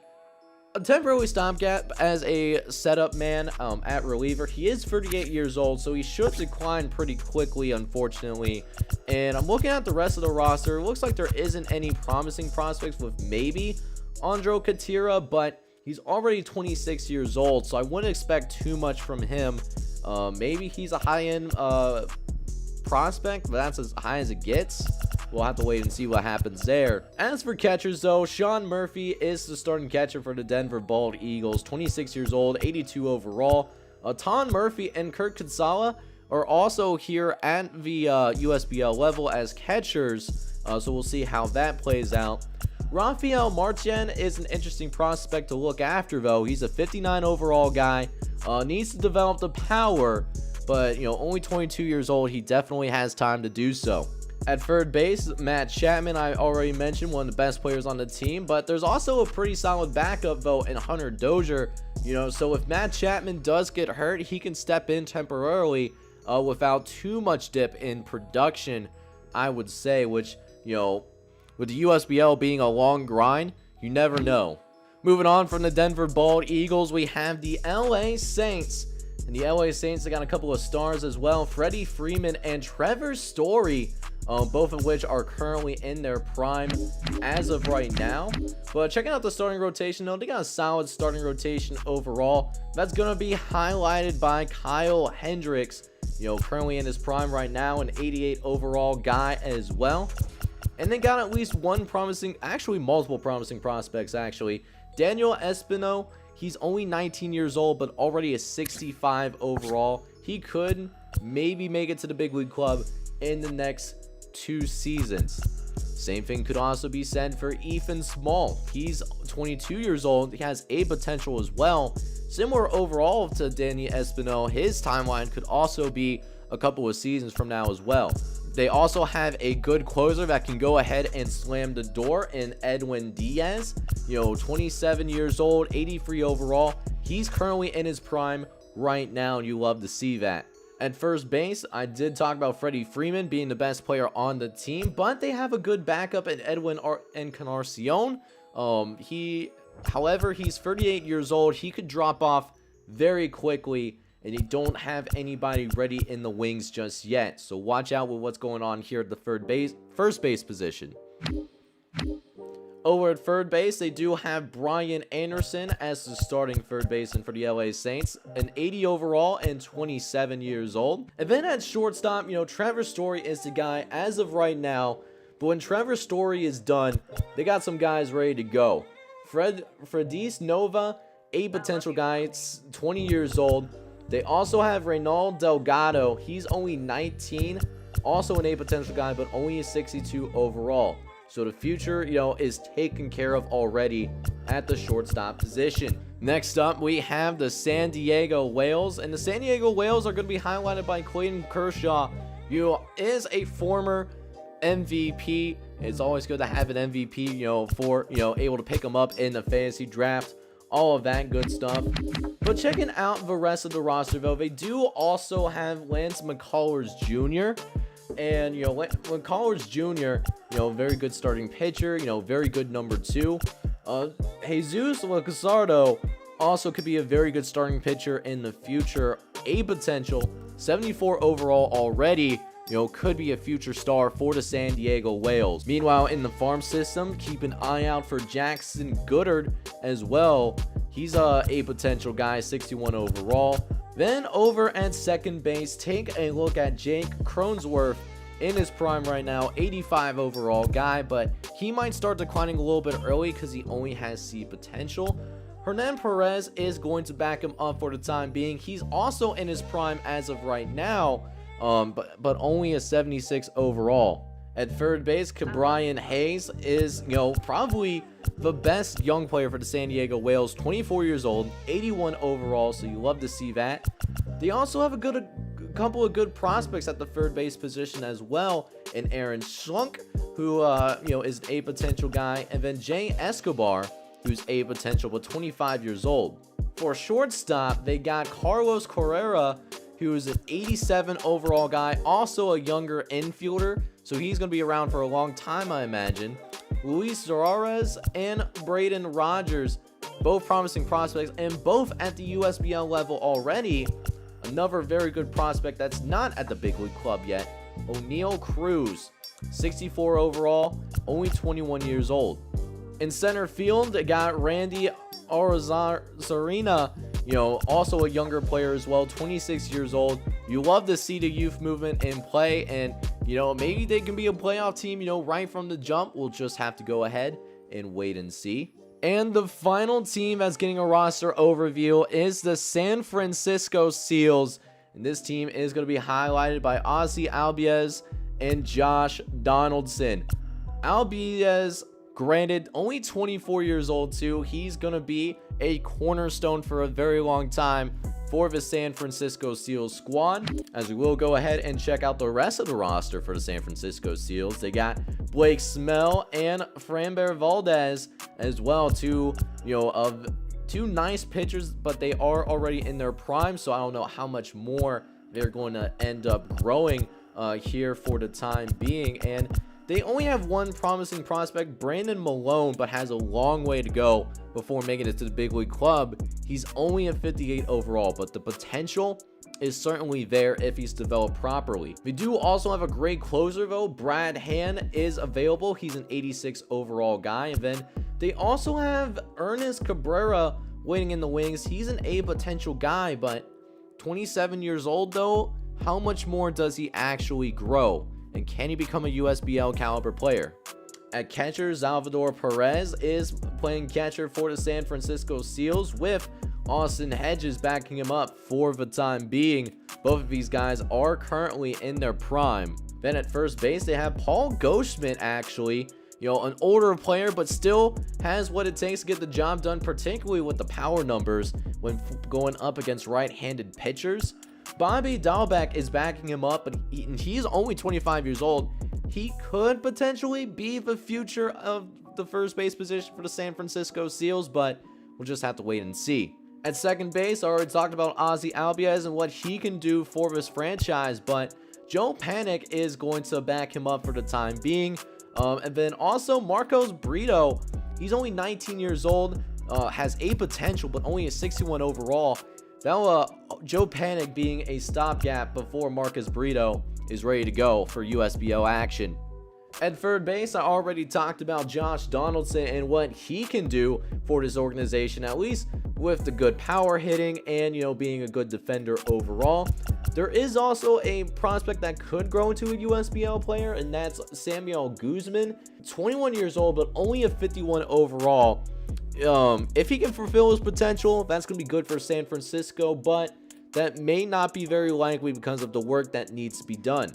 a temporary stopgap as a setup man at reliever. He is 38 years old, so he should decline pretty quickly, unfortunately. And I'm looking at the rest of the roster. It looks like there isn't any promising prospects with maybe Andro Katira, but he's already 26 years old, so I wouldn't expect too much from him. Maybe he's a high-end prospect, but that's as high as it gets. We'll have to wait and see what happens there. As for catchers, though, Sean Murphy is the starting catcher for the Denver Bald Eagles, 26 years old, 82 overall. Ton Murphy and Kurt Kinsella are also here at the USBL level as catchers, so we'll see how that plays out. Rafael Martin is an interesting prospect to look after, though. He's a 59 overall guy, needs to develop the power, but only 22 years old. He definitely has time to do so. At third base, Matt Chapman, I already mentioned, one of the best players on the team, but there's also a pretty solid backup, though, in Hunter Dozier. So if Matt Chapman does get hurt, he can step in temporarily without too much dip in production, I would say, which, with the USBL being a long grind, you never know. Moving on from the Denver Bald Eagles, we have the LA Saints. And the LA Saints, they got a couple of stars as well, Freddie Freeman and Trevor Story, both of which are currently in their prime as of right now. But checking out the starting rotation, though, they got a solid starting rotation overall. That's going to be highlighted by Kyle Hendricks, currently in his prime right now, an 88 overall guy as well. And they got at least one promising, actually multiple promising prospects, actually. Daniel Espino, he's only 19 years old, but already a 65 overall. He could maybe make it to the big league club in the next 2 seasons. Same thing could also be said for Ethan Small. He's 22 years old. He has a potential as well. Similar overall to Danny Espino, his timeline could also be a couple of seasons from now as well. They also have a good closer that can go ahead and slam the door in Edwin Diaz. 27 years old, 83 overall. He's currently in his prime right now, and you love to see that. At first base, I did talk about Freddie Freeman being the best player on the team, but they have a good backup in Edwin Encarnacion. However, he's 38 years old. He could drop off very quickly, and they don't have anybody ready in the wings just yet. So watch out with what's going on here at the first base position. Over at third base, they do have Brian Anderson as the starting third baseman for the LA Saints, an 80 overall and 27 years old. And then at shortstop, Trevor Story is the guy as of right now. But when Trevor Story is done, they got some guys ready to go. Fredis Nova a potential guy. It's 20 years old. They also have Reynald Delgado. He's only 19, also an A potential guy, but only a 62 overall. So the future, is taken care of already at the shortstop position. Next up, we have the San Diego Whales, and the San Diego Whales are going to be highlighted by Clayton Kershaw, who is a former MVP. It's always good to have an MVP, for, able to pick him up in the fantasy draft. All of that good stuff. But checking out the rest of the roster, though, they do also have Lance McCullers Jr. And, McCullers Jr., very good starting pitcher, very good number 2. Jesus Luzardo also could be a very good starting pitcher in the future. A potential 74 overall already, could be a future star for the San Diego Whales. Meanwhile, in the farm system, keep an eye out for Jackson Goodard as well. He's a potential guy, 61 overall. Then over at second base, take a look at Jake Cronenworth in his prime right now, 85 overall guy, but he might start declining a little bit early because he only has C potential. Hernan Perez is going to back him up for the time being. He's also in his prime as of right now, but only a 76 overall. At third base, Brian Hayes is, probably the best young player for the San Diego Whales, 24 years old, 81 overall, so you love to see that. They also have a couple of good prospects at the third base position as well, in Aaron Schlunk, who, is an A potential guy, and then Jay Escobar, who's A potential, but 25 years old. For shortstop, they got Carlos Correa, who is an 87 overall guy, also a younger infielder, so he's going to be around for a long time, I imagine. Luis Suarez and Braden Rogers, both promising prospects, and both at the USBL level already. Another very good prospect that's not at the big league club yet, O'Neal Cruz, 64 overall, only 21 years old. In center field, they got Randy Arozarena, also a younger player as well, 26 years old. You love to see the youth movement in play, and, maybe they can be a playoff team, right from the jump. We'll just have to go ahead and wait and see. And the final team that's getting a roster overview is the San Francisco Seals. And this team is going to be highlighted by Ozzy Albies and Josh Donaldson. Albies, granted, only 24 years old too. He's going to be a cornerstone for a very long time for the San Francisco Seals squad. As we will go ahead and check out the rest of the roster for the San Francisco Seals. They got Blake Snell and Framber Valdez as well, two nice pitchers, but they are already in their prime, so I don't know how much more they're going to end up growing here for the time being. And they only have one promising prospect, Brandon Malone, but has a long way to go before making it to the big league club. He's only a 58 overall, but the potential is certainly there if he's developed properly. We do also have a great closer though. Brad Hand is available. He's an 86 overall guy. And then they also have Ernest Cabrera waiting in the wings. He's an A potential guy, but 27 years old though. How much more does he actually grow? And can he become a USBL caliber player? At catcher, Salvador Perez is playing catcher for the San Francisco Seals with Austin Hedges backing him up for the time being. Both of these guys are currently in their prime. Then at first base, they have Paul Goldschmidt, actually. An older player, but still has what it takes to get the job done, particularly with the power numbers when going up against right-handed pitchers. Bobby Dahlbeck is backing him up, but he's only 25 years old. He could potentially be the future of the first base position for the San Francisco Seals, but we'll just have to wait and see. At second base, I already talked about Ozzy Albies and what he can do for this franchise, but Joe Panik is going to back him up for the time being. And then also Marcos Brito, he's only 19 years old, has a potential, but only a 61 overall. Now, Joe Panik being a stopgap before Marcus Brito is ready to go for USBL action. At third base, I already talked about Josh Donaldson and what he can do for this organization, at least with the good power hitting and, being a good defender overall. There is also a prospect that could grow into a USBL player, and that's Samuel Guzman, 21 years old, but only a 51 overall. if he can fulfill his potential, that's going to be good for San Francisco, but that may not be very likely because of the work that needs to be done.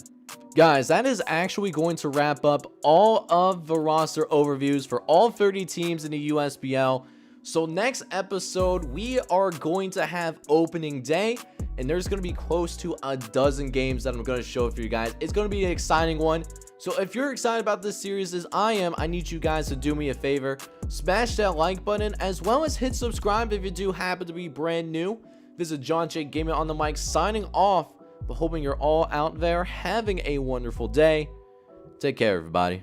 Guys, that is actually going to wrap up all of the roster overviews for all 30 teams in the USBL. So next episode, we are going to have opening day, and there's going to be close to a dozen games that I'm going to show for you guys. It's going to be an exciting one. So if you're excited about this series as I am, I need you guys to do me a favor. Smash that like button, as well as hit subscribe if you do happen to be brand new. This is JohnJake Gaming on the mic signing off, but hoping you're all out there having a wonderful day. Take care, everybody.